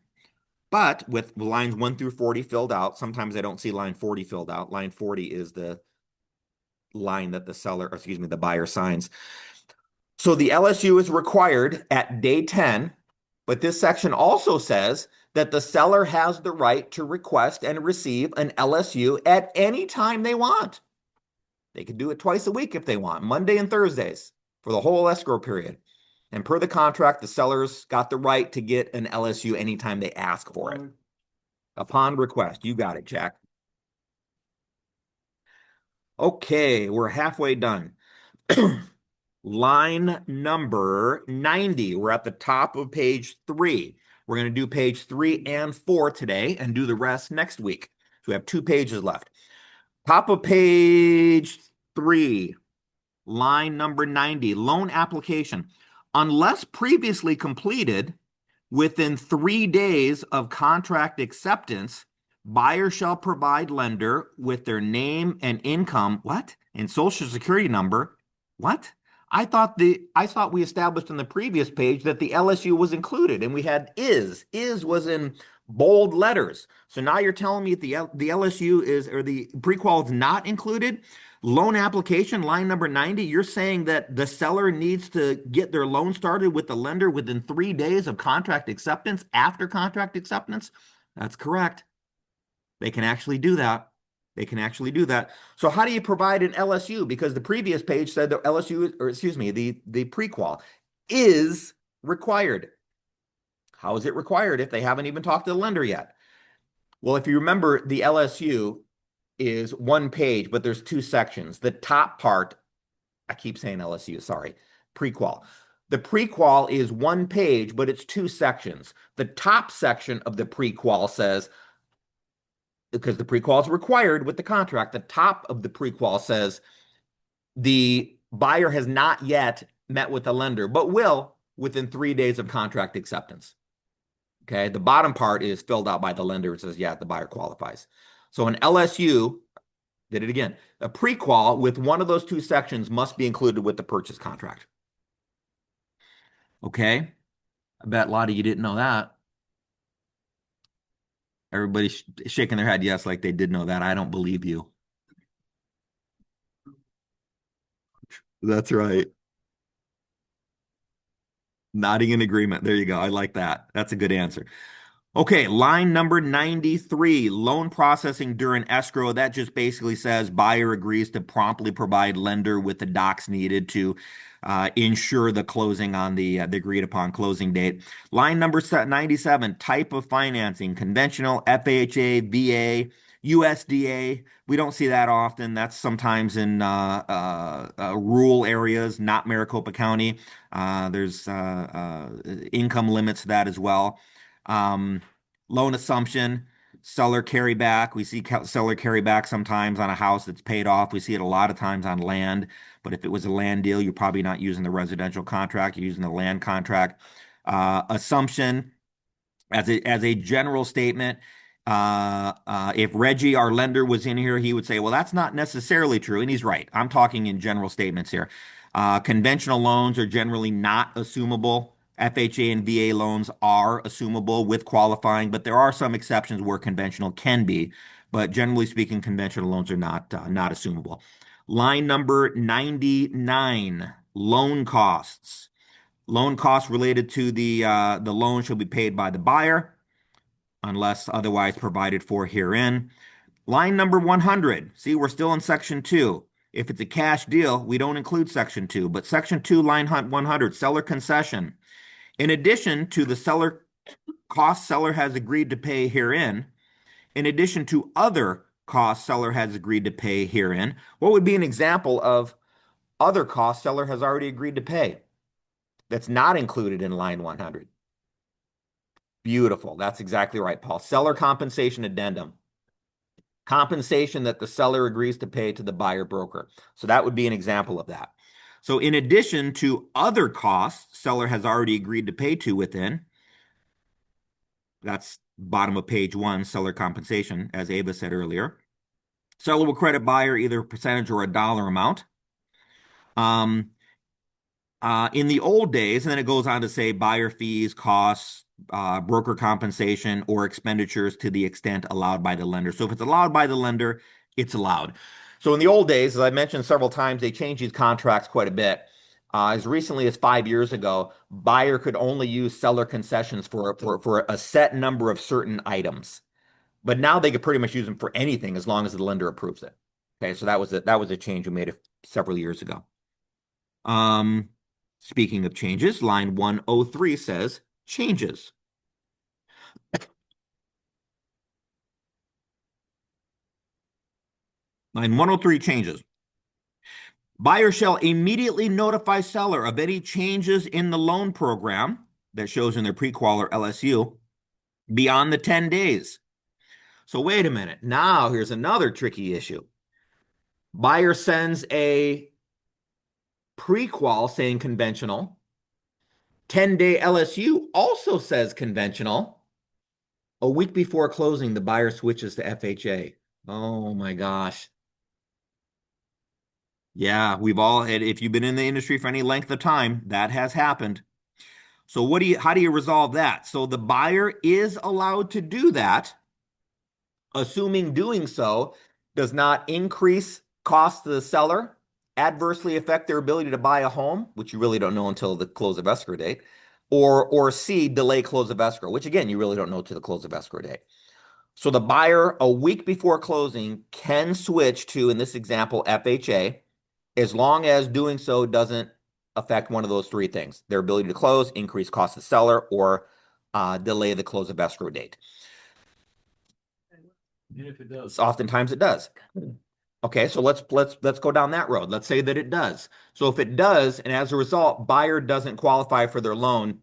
but with lines 1 through 40 filled out. Sometimes I don't see line 40 filled out. Line 40 is the line that the buyer signs. So the LSU is required at day 10, but this section also says that the seller has the right to request and receive an LSU at any time they want. They could do it twice a week if they want, Monday and Thursdays for the whole escrow period. And per the contract, the seller's got the right to get an LSU anytime they ask for it. Upon request. You got it, Jack. Okay, we're halfway done. Line number 90. We're at the top of page 3. We're going to do page 3 and 4 today and do the rest next week. So we have 2 pages left. Top of page 3, line number 90, loan application. Unless previously completed within 3 days of contract acceptance, buyer shall provide lender with their name and income, what? And social security number, what? I thought we established on the previous page that the LSU was included, and we had is was in bold letters. So now you're telling me the LSU is, or the pre-qual is not included? Loan application, line number 90, you're saying that the seller needs to get their loan started with the lender within 3 days of contract acceptance, after contract acceptance? That's correct. They can actually do that. They can actually do that. So how do you provide an LSU? Because the previous page said the LSU, or excuse me, the pre-qual is required. How is it required if they haven't even talked to the lender yet? Well, if you remember, the LSU is 1 page, but there's 2 sections. The top part, I keep saying LSU, sorry, pre-qual. The pre-qual is 1 page, but it's 2 sections. The top section of the pre-qual says, because the pre-qual is required with the contract, the top of the pre-qual says the buyer has not yet met with the lender, but will within 3 days of contract acceptance. Okay, the bottom part is filled out by the lender. It says, yeah, the buyer qualifies. So an LSU, did it again, a pre-qual with one of those 2 sections must be included with the purchase contract. Okay, I bet a lot of you didn't know that. Everybody's shaking their head yes, like they did know that. I don't believe you. That's right. Nodding in agreement. There you go. I like that. That's a good answer. Okay, line number 93, loan processing during escrow. That just basically says buyer agrees to promptly provide lender with the docs needed to ensure the closing on the agreed upon closing date. Line number 97, type of financing, conventional, FHA, VA, USDA. We don't see that often. That's sometimes in rural areas, not Maricopa County. There's income limits to that as well. Loan assumption, seller carryback. We see seller carryback sometimes on a house that's paid off. We see it a lot of times on land. But if it was a land deal, you're probably not using the residential contract. You're using the land contract. Assumption, as a general statement, if Reggie, our lender, was in here, he would say, well, that's not necessarily true. And he's right. I'm talking in general statements here. Conventional loans are generally not assumable. FHA and VA loans are assumable with qualifying, but there are some exceptions where conventional can be. But generally speaking, conventional loans are not assumable. Line number 99, loan costs. Loan costs related to the loan shall be paid by the buyer unless otherwise provided for herein. Line number 100. See, we're still in section 2. If it's a cash deal, we don't include section 2, but section 2, line 100, seller concession. In addition to the seller cost seller has agreed to pay herein, in addition to other costs seller has agreed to pay herein, what would be an example of other costs seller has already agreed to pay that's not included in line 100? Beautiful. That's exactly right, Paul. Seller compensation addendum. Compensation that the seller agrees to pay to the buyer broker. So that would be an example of that. So in addition to other costs seller has already agreed to pay to within, that's bottom of page 1, seller compensation, as Ava said earlier. Seller will credit buyer either a percentage or a dollar amount. In the old days, and then it goes on to say buyer fees, costs, broker compensation, or expenditures to the extent allowed by the lender. So if it's allowed by the lender, it's allowed. So in the old days, as I mentioned several times, they changed these contracts quite a bit. As recently as 5 years ago, buyer could only use seller concessions for a set number of certain items. But now they could pretty much use them for anything as long as the lender approves it. Okay, so that was a change we made several years ago. Speaking of changes, line 103 says changes. Line 103 changes. Buyer shall immediately notify seller of any changes in the loan program that shows in their pre-qual or LSU beyond the 10 days. So wait a minute. Now here's another tricky issue. Buyer sends a pre-qual saying conventional. 10-day LSU also says conventional. A week before closing, the buyer switches to FHA. Oh my gosh. Yeah, we've all had, if you've been in the industry for any length of time, that has happened. So how do you resolve that? So the buyer is allowed to do that, assuming doing so does not increase costs to the seller, adversely affect their ability to buy a home, which you really don't know until the close of escrow date, or C, delay close of escrow, which again, you really don't know to the close of escrow date. So the buyer, a week before closing, can switch to, in this example, FHA, as long as doing so doesn't affect one of those three things: their ability to close, increase cost to the seller, or delay the close of escrow date. And if it does, Oftentimes it does. Okay, so let's go down that road. Let's say that it does. So if it does, and as a result, buyer doesn't qualify for their loan,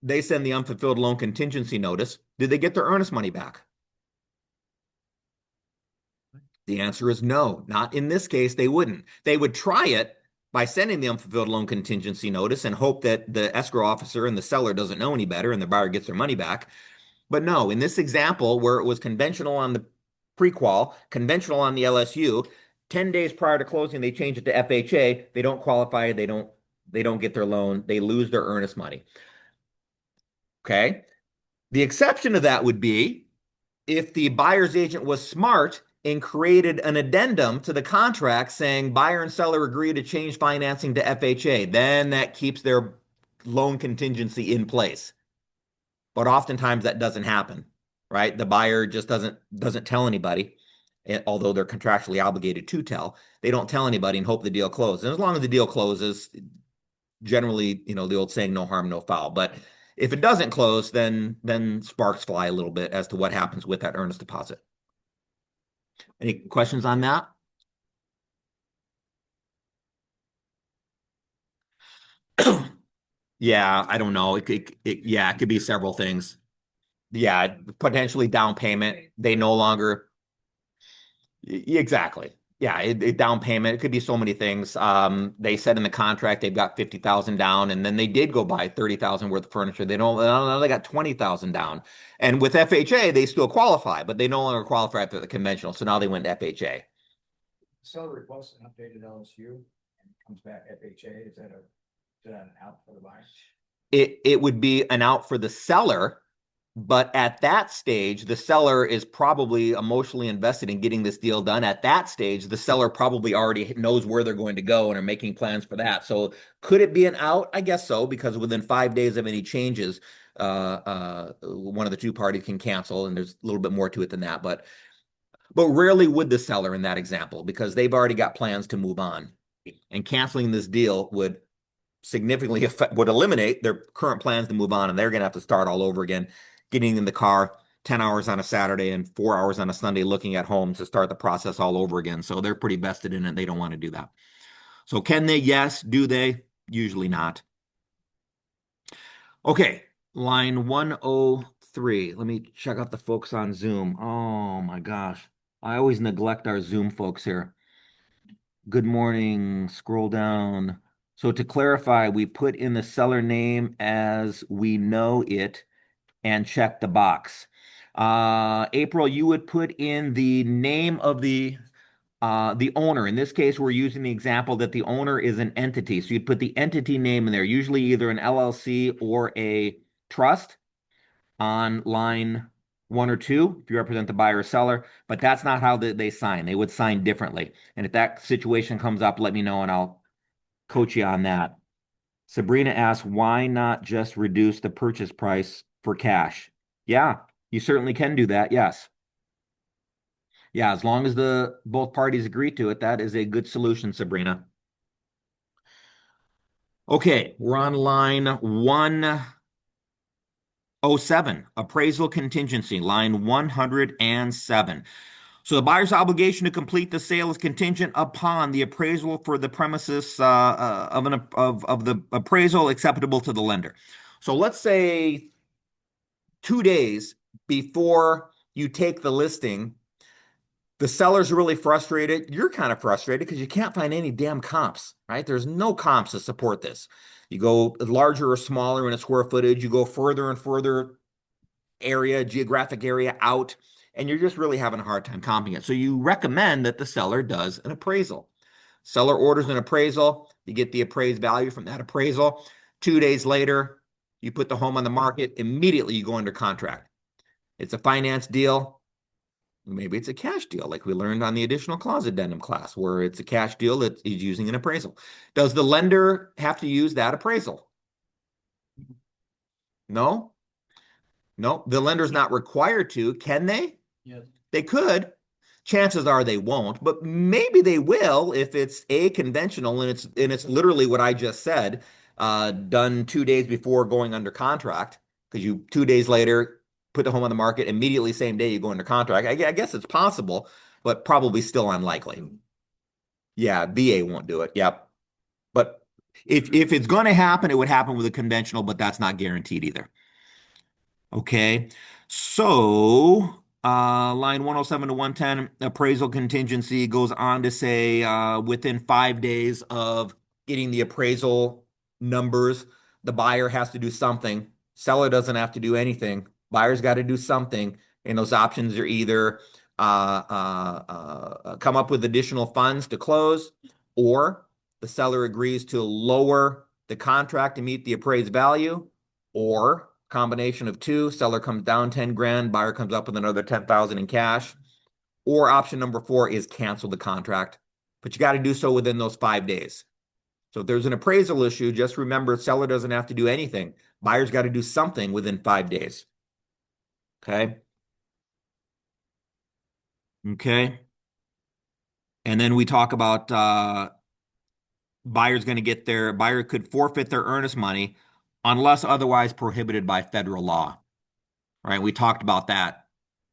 they send the unfulfilled loan contingency notice. Did they get their earnest money back? The answer is no. Not in this case, they wouldn't. They would try it by sending the unfulfilled loan contingency notice and hope that the escrow officer and the seller doesn't know any better and the buyer gets their money back. But no, in this example where it was conventional on the pre-qual, conventional on the LSU, 10 days prior to closing, they change it to FHA. They don't qualify. They don't get their loan. They lose their earnest money. Okay. The exception to that would be if the buyer's agent was smart and created an addendum to the contract saying buyer and seller agree to change financing to FHA, then that keeps their loan contingency in place. but oftentimes that doesn't happen, right? The buyer just doesn't tell anybody, although they're contractually obligated to tell. They don't tell anybody and hope the deal closes. And as long as the deal closes, generally, the old saying, no harm, no foul. But if it doesn't close, then sparks fly a little bit as to what happens with that earnest deposit. Any questions on that? Yeah, I don't know. It could be several things. Yeah, potentially down payment. They no longer. Exactly. Yeah, down payment. It could be so many things. They said in the contract they've got 50,000 down, and then they did go buy 30,000 worth of furniture. They don't. Now they got 20,000 down, and with FHA they still qualify, but they no longer qualify for the conventional. So now they went to FHA. Seller requests an updated LSU and comes back FHA. Is that an out for the buyer? It would be an out for the seller. But at that stage, the seller is probably emotionally invested in getting this deal done. At that stage, the seller probably already knows where they're going to go and are making plans for that. So could it be an out? I guess so, because within 5 days of any changes, one of the two parties can cancel, and there's a little bit more to it than that. But rarely would the seller in that example, because they've already got plans to move on. And canceling this deal would significantly would eliminate their current plans to move on, and they're going to have to start all over again, getting in the car 10 hours on a Saturday and 4 hours on a Sunday looking at homes to start the process all over again. So they're pretty vested in it. They don't want to do that. So can they? Yes. Do they? Usually not. Okay. Line 103. Let me check out the folks on Zoom. Oh my gosh. I always neglect our Zoom folks here. Good morning. Scroll down. So to clarify, we put in the seller name as we know it and check the box. April, you would put in the name of the owner. In this case, we're using the example that the owner is an entity. So you'd put the entity name in there, usually either an LLC or a trust on line 1 or 2, if you represent the buyer or seller, but that's not how they sign. They would sign differently. And if that situation comes up, let me know and I'll coach you on that. Sabrina asks, why not just reduce the purchase price for cash? Yeah, you certainly can do that. Yes. Yeah, as long as both parties agree to it, that is a good solution, Sabrina. Okay, we're on line 107, appraisal contingency, line 107. So the buyer's obligation to complete the sale is contingent upon the appraisal for the premises of the appraisal acceptable to the lender. So let's say 2 days before you take the listing, the seller's really frustrated. You're kind of frustrated because you can't find any damn comps, right? There's no comps to support this. You go larger or smaller in a square footage, you go further and further geographic area out, and you're just really having a hard time comping it. So you recommend that the seller does an appraisal. Seller orders an appraisal. You get the appraised value from that appraisal. 2 days later, you put the home on the market. Immediately, you go under contract. It's a finance deal. Maybe it's a cash deal, like we learned on the additional clause addendum class, where it's a cash deal that is using an appraisal. Does the lender have to use that appraisal? No. No, the lender's not required to. Can they? Yes. They could. Chances are they won't, but maybe they will if it's conventional and it's literally what I just said, done 2 days before going under contract, because you 2 days later put the home on the market, immediately same day you go under contract. I guess it's possible, but probably still unlikely. Yeah, VA won't do it. Yep. But if it's going to happen, it would happen with a conventional, but that's not guaranteed either. Okay, so line 107 to 110, appraisal contingency goes on to say within 5 days of getting the appraisal numbers, the buyer has to do something. Seller doesn't have to do anything. Buyer's got to do something, and those options are either come up with additional funds to close, or the seller agrees to lower the contract to meet the appraised value, or combination of two, seller comes down 10 grand, buyer comes up with another 10,000 in cash. Or option number 4 is cancel the contract, but you got to do so within those 5 days. So if there's an appraisal issue, just remember seller doesn't have to do anything. Buyer's got to do something within 5 days. Okay. Okay. And then we talk about buyer could forfeit their earnest money unless otherwise prohibited by federal law. Right? We talked about that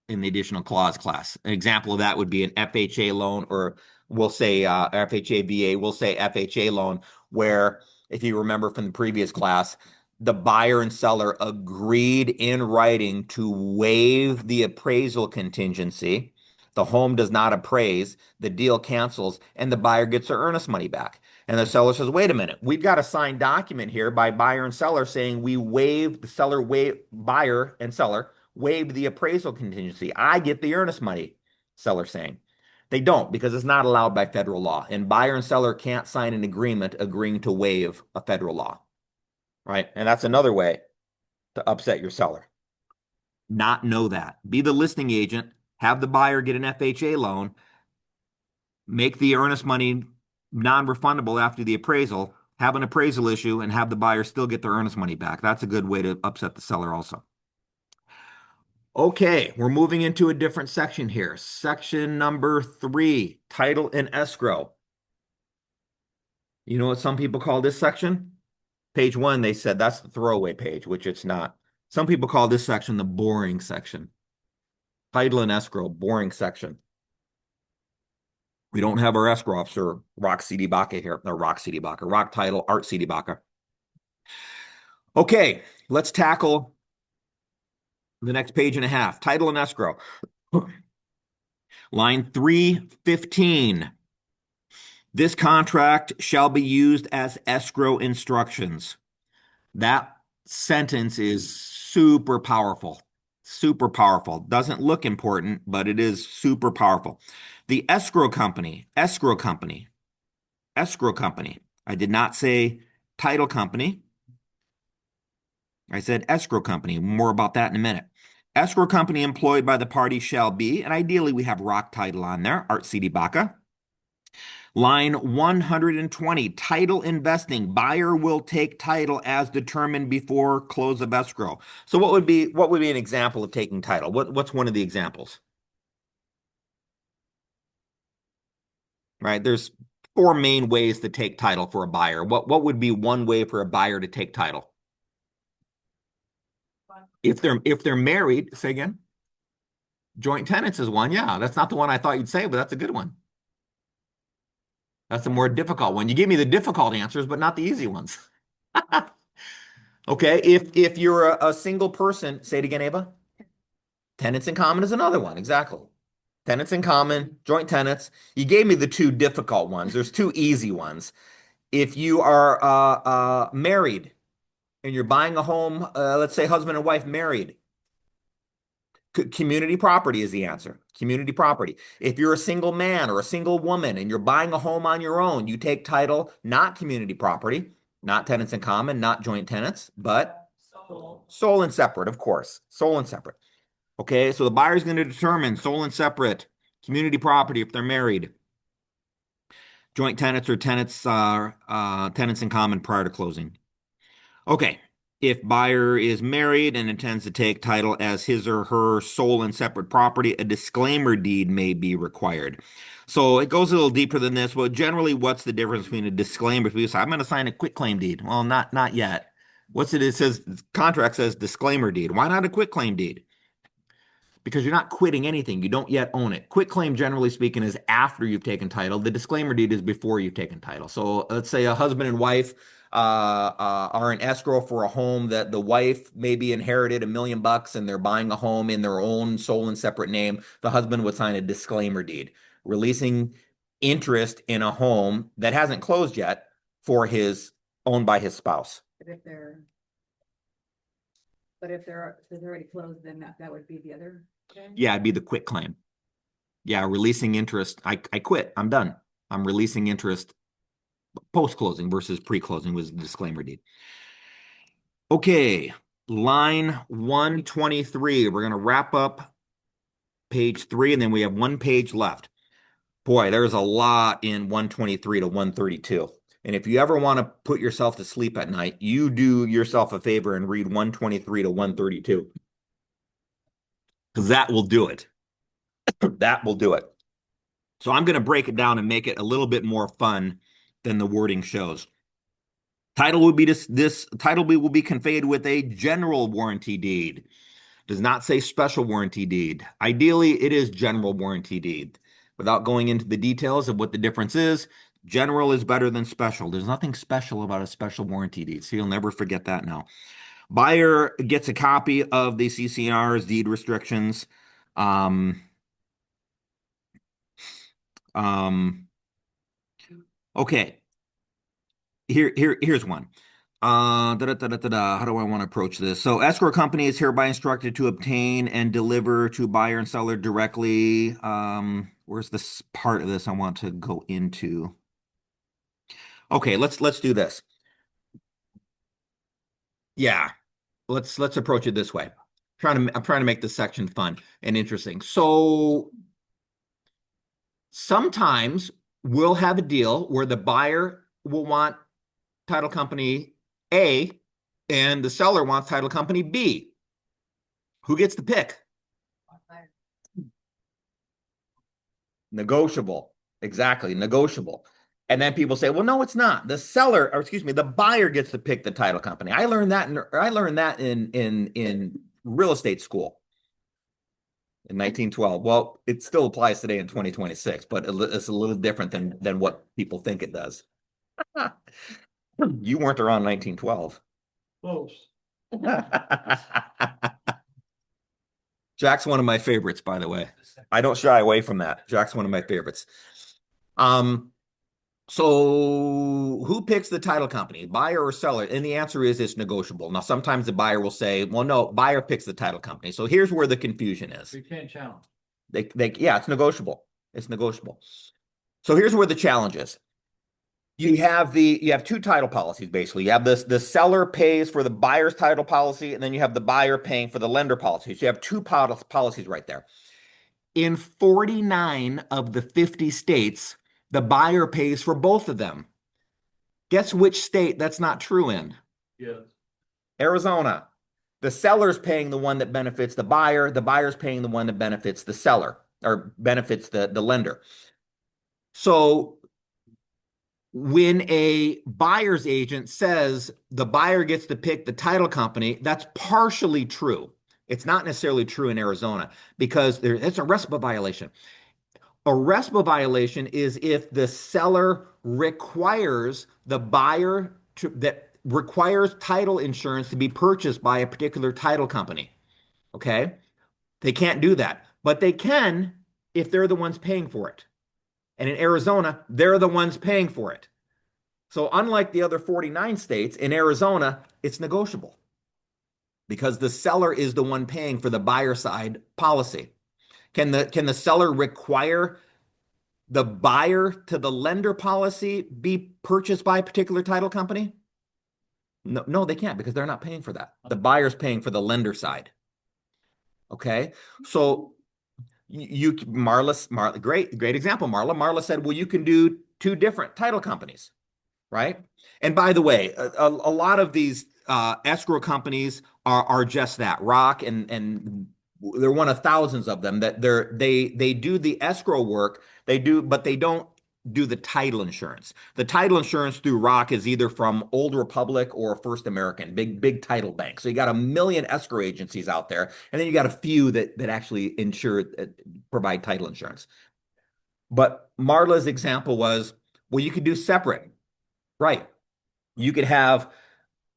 in the additional clause class. An example of that would be an FHA loan, or we'll say FHA VA, we'll say FHA loan, where if you remember from the previous class, the buyer and seller agreed in writing to waive the appraisal contingency. The home does not appraise, the deal cancels, and the buyer gets their earnest money back. And the seller says, wait a minute, we've got a signed document here by buyer and seller saying we waived, buyer and seller waived the appraisal contingency. I get the earnest money, seller saying. They don't, because it's not allowed by federal law. And buyer and seller can't sign an agreement agreeing to waive a federal law. Right? And that's another way to upset your seller. Not know that. Be the listing agent, have the buyer get an FHA loan, make the earnest money non-refundable after the appraisal, have an appraisal issue, and have the buyer still get their earnest money back. That's a good way to upset the seller also. Okay, we're moving into a different section here. Section number 3, title and escrow. You know what some people call this section? Page 1, they said that's the throwaway page, which it's not. Some people call this section the boring section. Title and escrow, boring section. We don't have our escrow officer, Rock CD Baca here. No, Rock CD Baca. Rock title, Art CD Baca. Okay, let's tackle the next page and a half. Title and escrow. Line 315. This contract shall be used as escrow instructions. That sentence is super powerful. Super powerful. Doesn't look important, but it is super powerful. The escrow company. I did not say title company. I said escrow company. More about that in a minute. Escrow company employed by the party shall be, and ideally we have Rock title on there, Art CD Baca. Line 120, title investing. Buyer will take title as determined before close of escrow. So what would be an example of taking title? What's one of the examples? Right, there's 4 main ways to take title for a buyer. What would be one way for a buyer to take title? If they're married, say again. Joint tenants is one. Yeah, that's not the one I thought you'd say, but that's a good one. That's a more difficult one. You give me the difficult answers, but not the easy ones. Okay, if you're a single person, say it again, Ava. Tenants in common is another one, exactly. Tenants in common, joint tenants. You gave me the 2 difficult ones. There's 2 easy ones. If you are married and you're buying a home, let's say husband and wife married, community property is the answer. Community property. If you're a single man or a single woman and you're buying a home on your own, you take title, not community property, not tenants in common, not joint tenants, but sole and separate, of course. Sole and separate. Okay, so the buyer's going to determine sole and separate community property if they're married. Joint tenants or tenants in common prior to closing. Okay. If buyer is married and intends to take title as his or her sole and separate property, a disclaimer deed may be required. So it goes a little deeper than this. Well, generally, what's the difference between a disclaimer? If we say, I'm going to sign a quitclaim deed. Well, not yet. What's it? It says contract says disclaimer deed. Why not a quitclaim deed? Because you're not quitting anything. You don't yet own it. Quitclaim, generally speaking, is after you've taken title. The disclaimer deed is before you've taken title. So let's say a husband and wife are in escrow for a home that the wife maybe inherited $1 million and they're buying a home in their own sole and separate name. The husband would sign a disclaimer deed, releasing interest in a home that hasn't closed yet owned by his spouse. But if they're already closed, then that would be the other thing? Yeah, it'd be the quitclaim. Yeah, releasing interest. I quit. I'm done. I'm releasing interest post-closing versus pre-closing was the disclaimer deed. Okay, line 123. We're going to wrap up page 3, and then we have 1 page left. Boy, there's a lot in 123 to 132. And if you ever want to put yourself to sleep at night, you do yourself a favor and read 123 to 132. Because that will do it. That will do it. So I'm going to break it down and make it a little bit more fun than the wording shows. Title will be this title will be conveyed with a general warranty deed. Does not say special warranty deed. Ideally, it is general warranty deed. Without going into the details of what the difference is, general is better than special. There's nothing special about a special warranty deed, so you'll never forget that now. Buyer gets a copy of the CCNR's deed restrictions. Okay. Here's one. How do I want to approach this? So escrow company is hereby instructed to obtain and deliver to buyer and seller directly. Where's this part of this I want to go into? Okay, let's do this. Yeah, let's approach it this way. I'm trying to make this section fun and interesting. So sometimes we'll have a deal where the buyer will want title company A and the seller wants title company B. Who gets the pick? Negotiable. Exactly, negotiable. And then people say, well, no, it's not. The seller, or excuse me, the buyer gets to pick the title company. I learned that in real estate school in 1912. Well, it still applies today in 2026, but it's a little different than what people think it does. You weren't around 1912. Close. Jack's one of my favorites, by the way. I don't shy away from that. Jack's one of my favorites. So who picks the title company, buyer or seller? And the answer is it's negotiable. Now, sometimes the buyer will say, well, no, buyer picks the title company. So here's where the confusion is. You can't challenge. Yeah, it's negotiable. It's negotiable. So here's where the challenge is. You have two title policies, basically. You have the seller pays for the buyer's title policy, and then you have the buyer paying for the lender policy. So you have two policies right there. In 49 of the 50 states, the buyer pays for both of them. Guess which state that's not true in? Yes. Arizona. The seller's paying the one that benefits the buyer's paying the one that benefits the seller or benefits the lender. So when a buyer's agent says the buyer gets to pick the title company, that's partially true. It's not necessarily true in Arizona because it's a RESPA violation. A RESPA violation is if the seller requires the buyer that requires title insurance to be purchased by a particular title company. Okay? They can't do that, but they can if they're the ones paying for it. And in Arizona, they're the ones paying for it. So unlike the other 49 states, in Arizona, it's negotiable because the seller is the one paying for the buyer side policy. Can the seller require the buyer to the lender policy be purchased by a particular title company? No, they can't because they're not paying for that. The buyer's paying for the lender side. Okay, so Marla, great example. Marla said, well, you can do two different title companies, right? And by the way, a lot of these escrow companies are just that. Rock and they're one of thousands of them that they do the escrow work. But they don't do the title insurance. The title insurance through Rock is either from Old Republic or First American, big title bank. So you got a million escrow agencies out there, and then you got a few that actually provide title insurance. But Marla's example was, well, you could do separate, right? You could have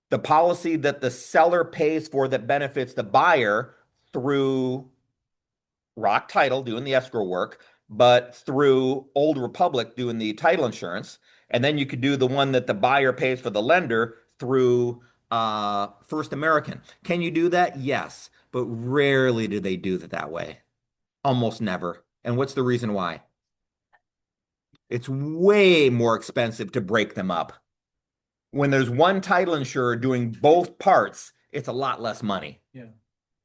the policy that the seller pays for that benefits the buyer through Rock Title doing the escrow work, but through Old Republic doing the title insurance. And then you could do the one that the buyer pays for the lender through First American. Can you do that? Yes, but rarely do they do it that way. Almost never. And what's the reason why? It's way more expensive to break them up. When there's one title insurer doing both parts, it's a lot less money. Yeah.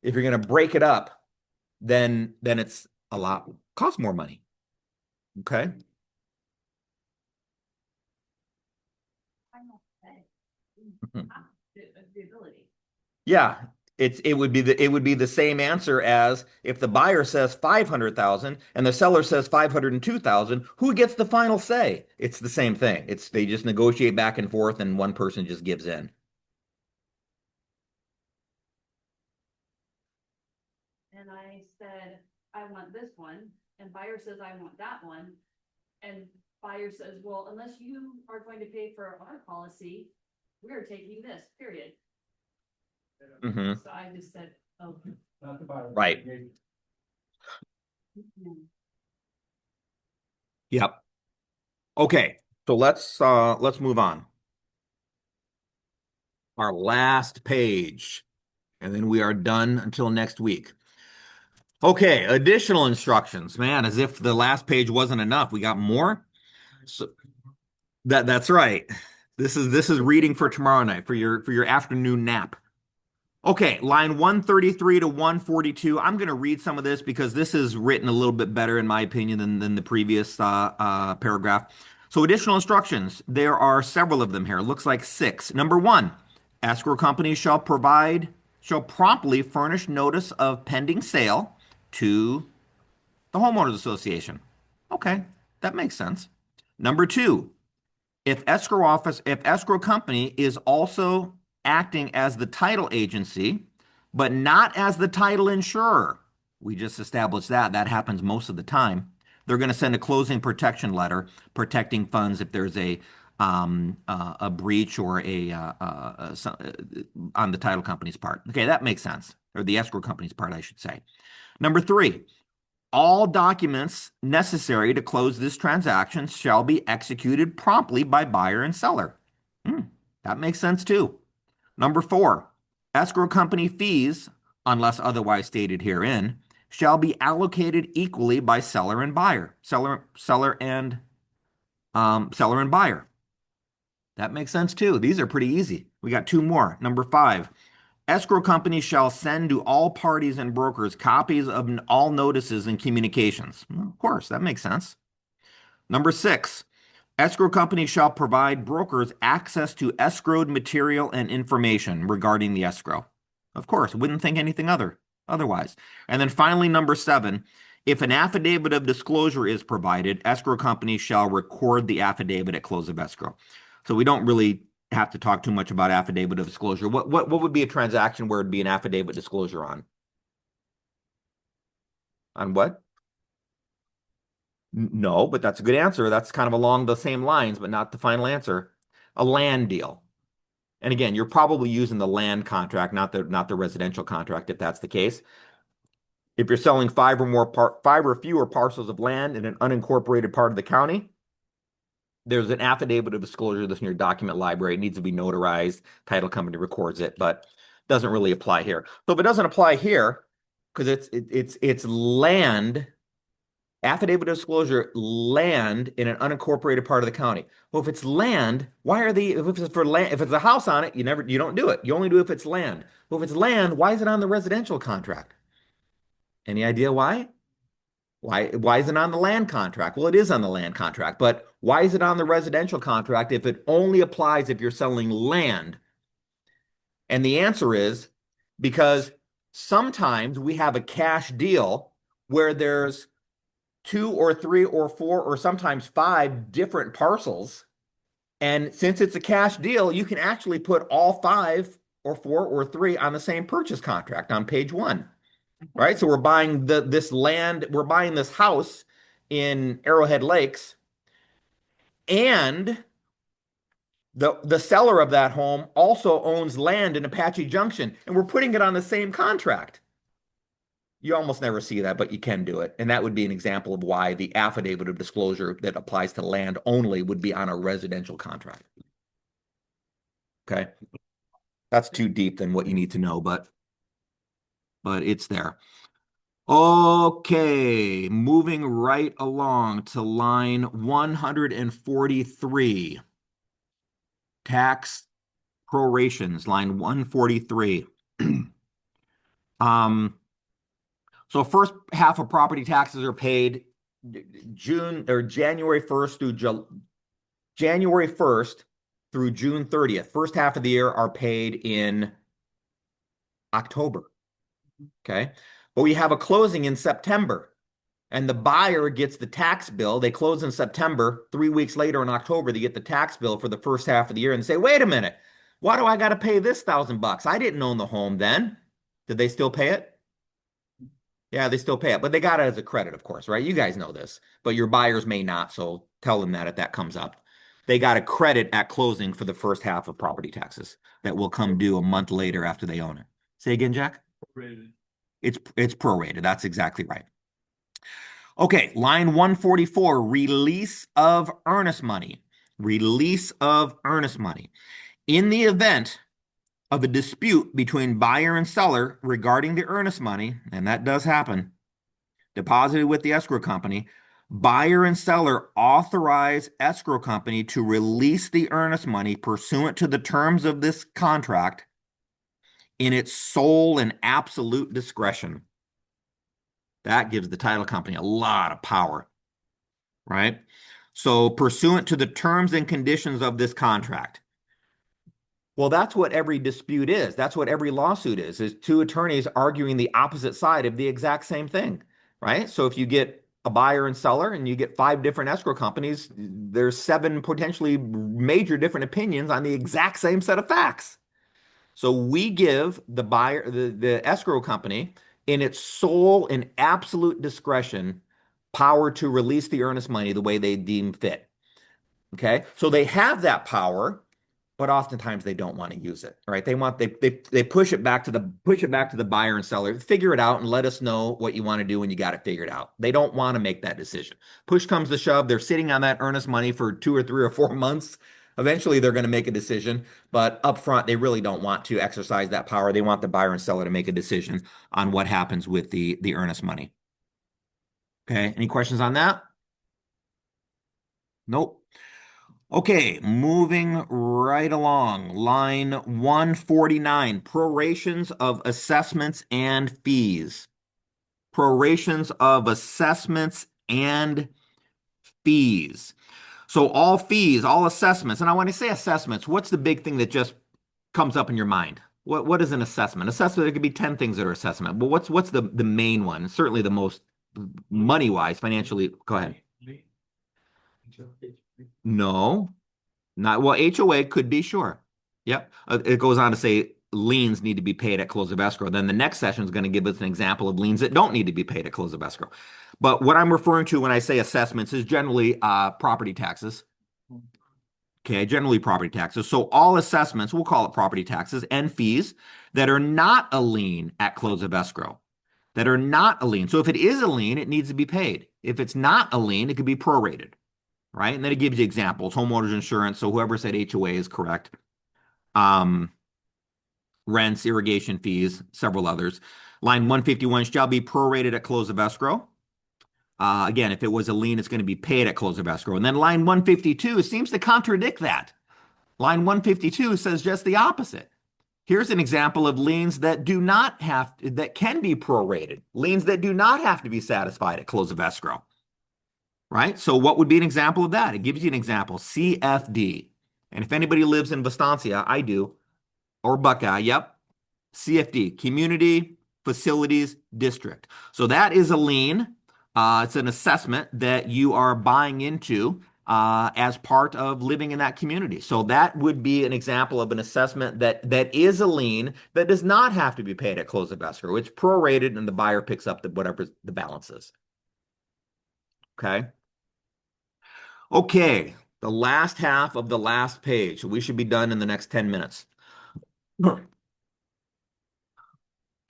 If you're going to break it up, then it's a lot, costs more money. Okay. final say. Mhm. The ability. Yeah, it would be the same answer as if the buyer says 500,000 and the seller says 502,000, who gets the final say? It's the same thing. They just negotiate back and forth and one person just gives in. And I said, I want this one, and buyer says, I want that one. And buyer says, well, unless you are going to pay for our policy, we're taking this, period. Hmm. So I just said, oh. Not the buyer. Right. Yep. Okay, so let's move on. Our last page, and then we are done until next week. Okay, additional instructions. Man, as if the last page wasn't enough. We got more. So that's right. This is reading for tomorrow night for your afternoon nap. Okay, line 133 to 142. I'm going to read some of this because this is written a little bit better, in my opinion, than the previous paragraph. So, additional instructions. There are several of them here. It looks like 6. Number 1, escrow companies shall promptly furnish notice of pending sale to the homeowners association. Okay, that makes sense. Number 2, if escrow company is also acting as the title agency, but not as the title insurer, we just established that happens most of the time. They're going to send a closing protection letter protecting funds if there's a breach or on the title company's part. Okay, that makes sense, or the escrow company's part, I should say. Number 3, all documents necessary to close this transaction shall be executed promptly by buyer and seller. That makes sense too. Number 4, escrow company fees, unless otherwise stated herein, shall be allocated equally by seller and buyer. Seller and buyer. That makes sense too. These are pretty easy. We got 2 more. Number 5, escrow company shall send to all parties and brokers copies of all notices and communications. Well, of course, that makes sense. Number 6, escrow company shall provide brokers access to escrowed material and information regarding the escrow. Of course, wouldn't think anything otherwise. And then finally, number 7, if an affidavit of disclosure is provided, escrow company shall record the affidavit at close of escrow. So we don't really have to talk too much about affidavit of disclosure. What would be a transaction where it'd be an affidavit disclosure on? On what? No, but that's a good answer. That's kind of along the same lines, but not the final answer. A land deal. And again, you're probably using the land contract, not the residential contract, if that's the case. If you're selling 5 or fewer parcels of land in an unincorporated part of the county, there's an affidavit of disclosure that's in your document library. It needs to be notarized. Title company records it, but doesn't really apply here. So if it doesn't apply here, because it's land, affidavit of disclosure, land in an unincorporated part of the county. Well, if it's land, if it's for land, if it's a house on it, you don't do it. You only do it if it's land. Well, if it's land, why is it on the residential contract? Any idea why? Why is it on the land contract? Well, it is on the land contract, but why is it on the residential contract if it only applies if you're selling land? And the answer is because sometimes we have a cash deal where there's 2 or 3 or 4 or sometimes 5 different parcels. And since it's a cash deal, you can actually put all 5 or 4 or 3 on the same purchase contract on page 1. Right? So we're buying this land, we're buying this house in Arrowhead Lakes, and the seller of that home also owns land in Apache Junction, and we're putting it on the same contract. You almost never see that, but you can do it. And that would be an example of why the affidavit of disclosure that applies to land only would be on a residential contract. Okay. That's too deep than what you need to know, but it's there. Okay, moving right along to line 143. Tax prorations, line 143. So first half of property taxes are paid January 1st through January 1st through June 30th. First half of the year are paid in October. Okay. But we have a closing in September, and the buyer gets the tax bill. They close in September. 3 weeks later in October, they get the tax bill for the first half of the year and say, wait a minute, why do I got to pay this $1,000? I didn't own the home then. Did they still pay it? Yeah, they still pay it, but they got it as a credit, of course, right? You guys know this, but your buyers may not. So tell them that if that comes up. They got a credit at closing for the first half of property taxes that will come due a month later after they own it. Say again, Jack? Rated. It's prorated. That's exactly right. Okay, line 144, release of earnest money. Release of earnest money. In the event of a dispute between buyer and seller regarding the earnest money, and that does happen, deposited with the escrow company, buyer and seller authorize escrow company to release the earnest money pursuant to the terms of this contract in its sole and absolute discretion. That gives the title company a lot of power, right? So pursuant to the terms and conditions of this contract. Well, that's what every dispute is. That's what every lawsuit is two attorneys arguing the opposite side of the exact same thing, right? So if you get a buyer and seller and you get 5 different escrow companies, there's 7 potentially major different opinions on the exact same set of facts. So we give the buyer, the escrow company, in its sole and absolute discretion, power to release the earnest money the way they deem fit. Okay, so they have that power, but oftentimes they don't want to use it. Right? They push it back to the buyer and seller. Figure it out and let us know what you want to do when you got it figured out. They don't want to make that decision. Push comes to shove. They're sitting on that earnest money for 2 or 3 or 4 months. Eventually, they're going to make a decision, but up front, they really don't want to exercise that power. They want the buyer and seller to make a decision on what happens with the earnest money. Okay, any questions on that? Nope. Okay, moving right along. Line 149, prorations of assessments and fees. Prorations of assessments and fees. So all fees, all assessments, and when I say assessments, what's the big thing that just comes up in your mind? What is an assessment? Assessment, there could be 10 things that are assessment, but what's the main one? Certainly the most money-wise, financially. Go ahead. No, not well. HOA could be, sure. Yep. It goes on to say liens need to be paid at close of escrow. Then the next session is going to give us an example of liens that don't need to be paid at close of escrow. But what I'm referring to when I say assessments is generally property taxes. Okay, generally property taxes. So all assessments, we'll call it property taxes, and fees that are not a lien at close of escrow. That are not a lien. So if it is a lien, it needs to be paid. If it's not a lien, it could be prorated. Right? And then it gives you examples, homeowners insurance. So whoever said HOA is correct. Rents, irrigation fees, several others. Line 151 shall be prorated at close of escrow. Again, if it was a lien, it's going to be paid at close of escrow. And then line 152 seems to contradict that. Line 152 says just the opposite. Here's an example of liens that do not have to, that can be prorated. Liens that do not have to be satisfied at close of escrow. Right? So what would be an example of that? It gives you an example, CFD. And if anybody lives in Vastancia, I do, or Buckeye, yep, CFD, Community Facilities District. So that is a lien. It's an assessment that you are buying into as part of living in that community. So that would be an example of an assessment that is a lien that does not have to be paid at close of escrow. It's prorated and the buyer picks up whatever the balance is. Okay. Okay, the last half of the last page. We should be done in the next 10 minutes.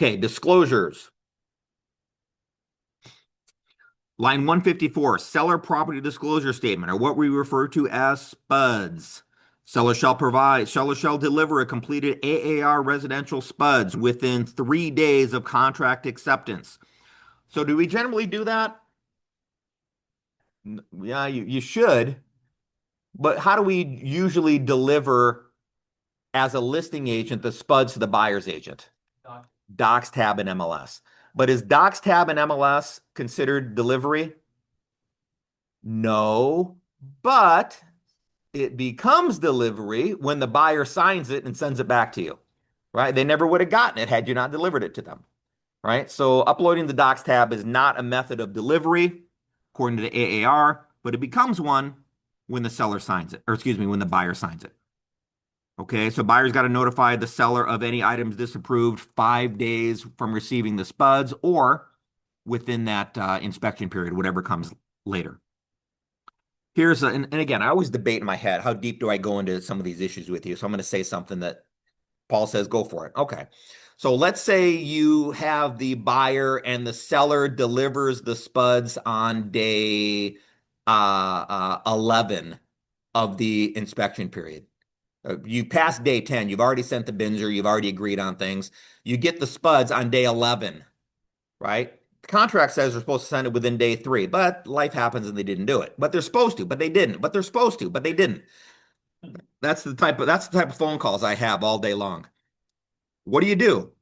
Okay, disclosures. Line 154, seller property disclosure statement, or what we refer to as SPUDs. Seller shall deliver a completed AAR residential SPUDs within 3 days of contract acceptance. So do we generally do that? Yeah, you should. But how do we usually deliver as a listing agent the SPUDs to the buyer's agent? Docs tab and MLS. But is Docs tab and MLS considered delivery? No, but it becomes delivery when the buyer signs it and sends it back to you, right? They never would have gotten it had you not delivered it to them, right? So uploading the docs tab is not a method of delivery according to the AAR, but it becomes one when the seller signs it, or excuse me, when the buyer signs it. Okay, so buyer's got to notify the seller of any items disapproved 5 days from receiving the spuds or within that inspection period, whatever comes later. And again, I always debate in my head, how deep do I go into some of these issues with you? So I'm going to say something that Paul says, go for it. Okay. So let's say you have the buyer and the seller delivers the spuds on day 11 of the inspection period. You passed day 10, you've already sent the Binzer, you've already agreed on things. You get the spuds on day 11, right? The contract says they're supposed to send it within day 3, but life happens and they didn't do it. But they're supposed to, but they didn't. But they're supposed to, but they didn't. That's the type of phone calls I have all day long. What do you do?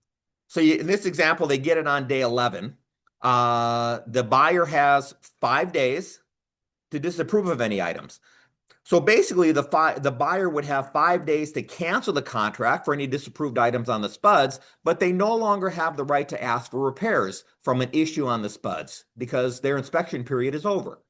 So in this example, they get it on day 11. The buyer has 5 days to disapprove of any items. So basically, the buyer would have 5 days to cancel the contract for any disapproved items on the spuds, but they no longer have the right to ask for repairs from an issue on the spuds because their inspection period is over.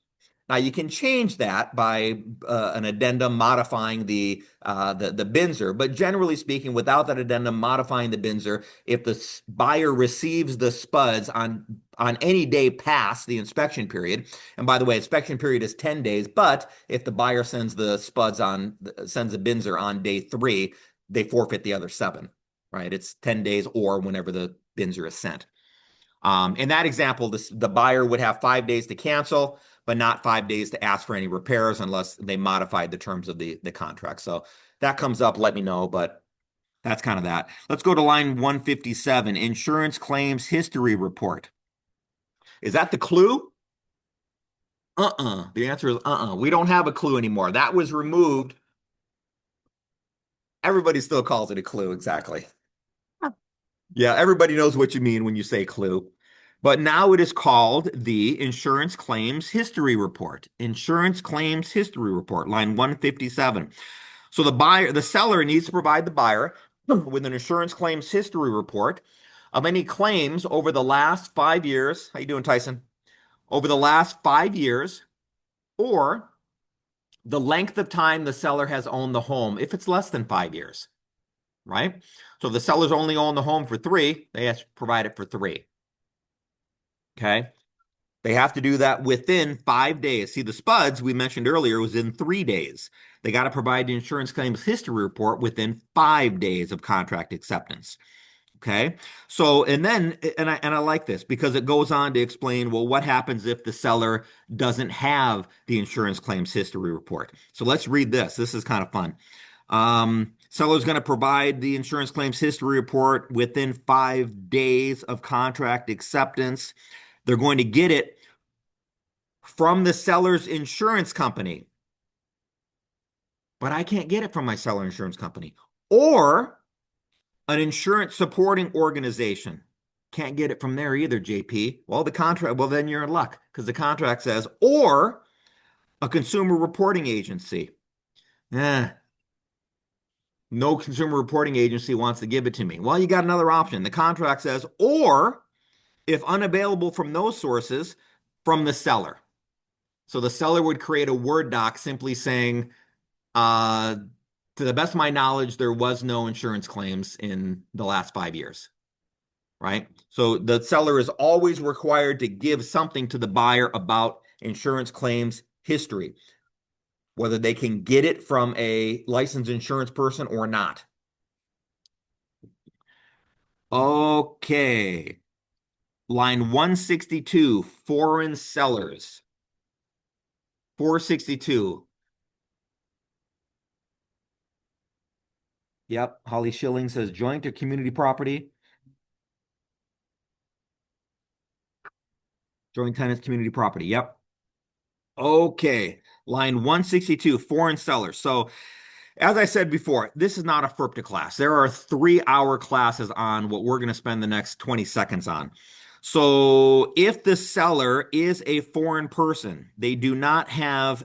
Now you can change that by an addendum modifying the Binzer, but generally speaking, without that addendum modifying the Binzer, if the buyer receives the spuds on any day past the inspection period, and by the way, inspection period is 10 days, but if the buyer sends the Binzer on day 3, they forfeit the other 7, right? It's 10 days or whenever the Binzer is sent. In that example, the buyer would have 5 days to cancel, but not 5 days to ask for any repairs unless they modified the terms of the contract. So that comes up, let me know, but that's kind of that. Let's go to line 157, insurance claims history report. Is that the clue? The answer is we don't have a clue anymore. That was removed. Everybody still calls it a clue, exactly. Yeah, everybody knows what you mean when you say clue. But now it is called the Insurance Claims History Report. Insurance Claims History Report, line 157. So the seller needs to provide the buyer with an insurance claims history report of any claims over the last 5 years. How you doing, Tyson? Over the last 5 years, or the length of time the seller has owned the home if it's less than 5 years, right? So if the seller's only owned the home for 3, they have to provide it for 3. Okay. They have to do that within 5 days. See, the spuds we mentioned earlier was in 3 days. They got to provide the insurance claims history report within 5 days of contract acceptance. Okay. So, and I like this because it goes on to explain, well, what happens if the seller doesn't have the insurance claims history report? So let's read this. This is kind of fun. Seller's going to provide the insurance claims history report within 5 days of contract acceptance. They're going to get it from the seller's insurance company. But I can't get it from my seller insurance company. Or an insurance supporting organization. Can't get it from there either, JP. Well, then you're in luck because the contract says, or a consumer reporting agency. No consumer reporting agency wants to give it to me. Well, you got another option. The contract says, or if unavailable from those sources, from the seller. So the seller would create a Word doc simply saying, to the best of my knowledge, there was no insurance claims in the last 5 years, right? So the seller is always required to give something to the buyer about insurance claims history, whether they can get it from a licensed insurance person or not. Okay. Line 162, foreign sellers. 462. Yep. Holly Schilling says joint or community property. Joint tenants, community property. Yep. Okay. Line 162, foreign sellers. So as I said before, this is not a FERPTA class. There are 3-hour classes on what we're going to spend the next 20 seconds on. So if the seller is a foreign person, they do not have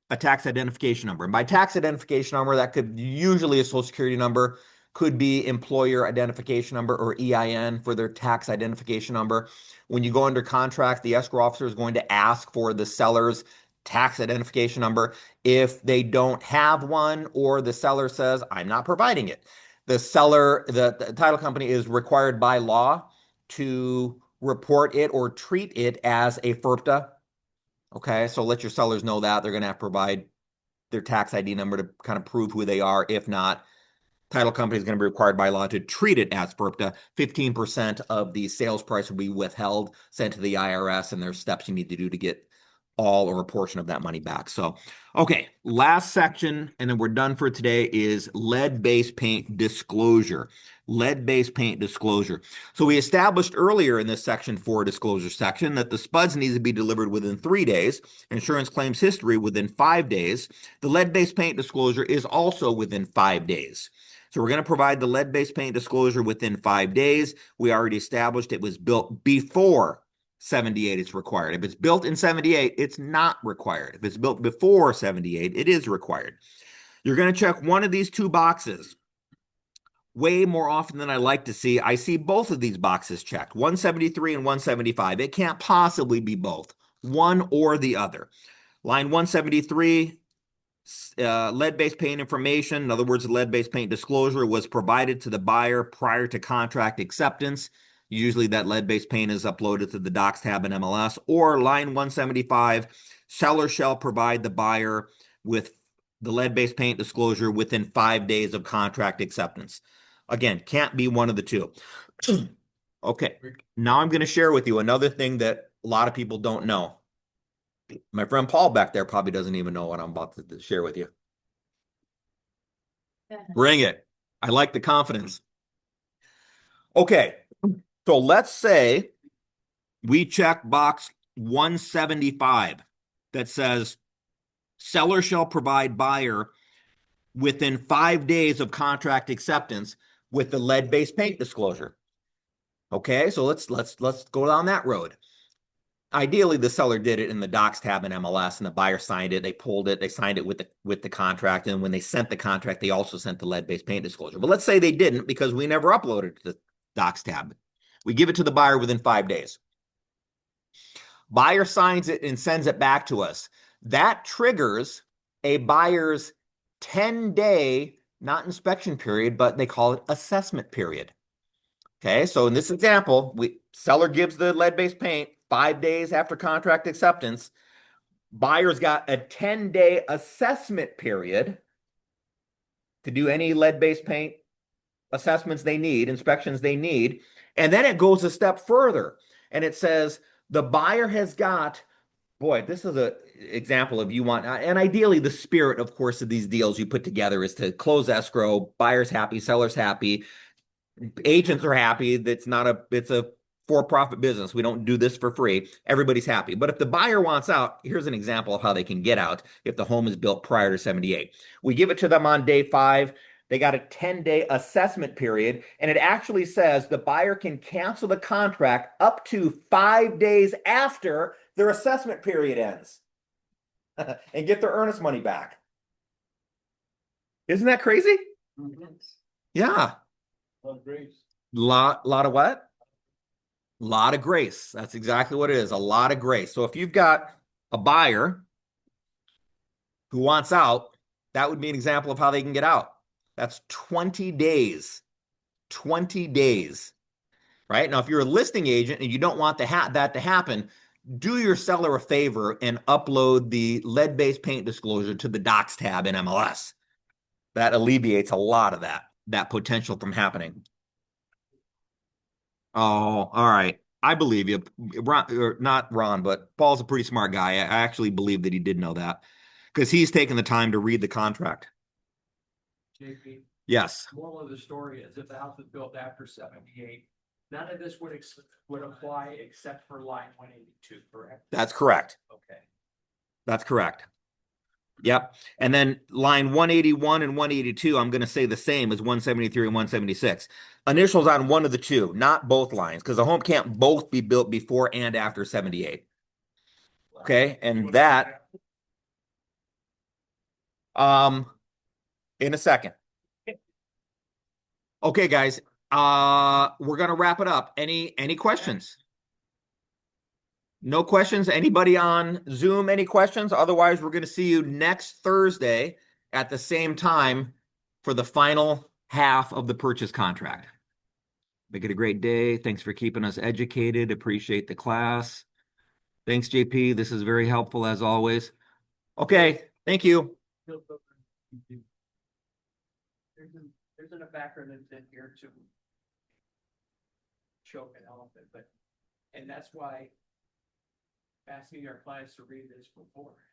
a tax identification number. And by tax identification number, that could usually a social security number, could be employer identification number or EIN for their tax identification number. When you go under contract, the escrow officer is going to ask for the seller's tax identification number. If they don't have one or the seller says, I'm not providing it, the seller, the title company is required by law to report it or treat it as a FIRPTA. Okay, so let your sellers know that they're going to have to provide their tax ID number to kind of prove who they are. If not, title company is going to be required by law to treat it as FIRPTA. 15% of the sales price will be withheld, sent to the IRS, and there's steps you need to do to get all or a portion of that money back. So, okay, last section, and then we're done for today, is lead-based paint disclosure. Lead-based paint disclosure. So we established earlier in this section 4 disclosure section that the spuds need to be delivered within 3 days, insurance claims history within 5 days. The lead-based paint disclosure is also within 5 days. So we're going to provide the lead-based paint disclosure within 5 days. We already established it was built before 78, it's required. If it's built in 78, it's not required. If it's built before 78, it is required. You're going to check one of these 2 boxes. Way more often than I like to see, I see both of these boxes checked, 173 and 175. It can't possibly be both, one or the other. Line 173, lead-based paint information, in other words, the lead-based paint disclosure was provided to the buyer prior to contract acceptance. Usually that lead-based paint is uploaded to the docs tab in MLS. Or line 175, seller shall provide the buyer with the lead-based paint disclosure within 5 days of contract acceptance. Again, can't be one of the 2. Okay, now I'm going to share with you another thing that a lot of people don't know. My friend Paul back there probably doesn't even know what I'm about to share with you. Bring it. I like the confidence. Okay, so let's say we check box 175 that says seller shall provide buyer within 5 days of contract acceptance with the lead-based paint disclosure. Okay, so let's go down that road. Ideally, the seller did it in the docs tab in MLS, and the buyer signed it. They pulled it. They signed it with the contract, and when they sent the contract, they also sent the lead-based paint disclosure. But let's say they didn't because we never uploaded it to the docs tab. We give it to the buyer within 5 days. Buyer signs it and sends it back to us. That triggers a buyer's 10-day, not inspection period, but they call it assessment period. Okay, so in this example, seller gives the lead-based paint 5 days after contract acceptance. Buyer's got a 10-day assessment period to do any lead-based paint assessments they need, inspections they need. And then it goes a step further. And it says the buyer has got, boy, this is an example of you want, and ideally the spirit, of course, of these deals you put together is to close escrow, buyer's happy, seller's happy, agents are happy. It's a for-profit business. We don't do this for free. Everybody's happy. But if the buyer wants out, here's an example of how they can get out if the home is built prior to 78. We give it to them on day 5. They got a 10-day assessment period, and it actually says the buyer can cancel the contract up to 5 days after their assessment period ends and get their earnest money back. Isn't that crazy? Yeah. Lot of what? Lot of grace. That's exactly what it is. A lot of grace. So if you've got a buyer who wants out, that would be an example of how they can get out. That's 20 days. 20 days. Right? Now, if you're a listing agent and you don't want that to happen, do your seller a favor and upload the lead-based paint disclosure to the docs tab in MLS. That alleviates a lot of that potential from happening. Oh, all right. I believe you. Not Ron, but Paul's a pretty smart guy. I actually believe that he did know that because he's taken the time to read the contract. JP, Yes. moral of the story is if the house was built after 78, none of this would apply except for line 182, correct? That's correct. Okay. That's correct. Yep. And then line 181 and 182, I'm going to say the same as 173 and 176. Initials on one of the 2, not both lines, because a home can't both be built before and after 78. Okay. And that, In a second. Okay, guys, we're gonna wrap it up. Any questions? No questions? Anybody on Zoom? Any questions? Otherwise, we're gonna see you next Thursday at the same time for the final half of the purchase contract. Make it a great day. Thanks for keeping us educated. Appreciate the class. Thanks, JP. This is very helpful as always. Okay, thank you. There's a factor that's in here to choke an elephant, but, and that's why asking our clients to read this before.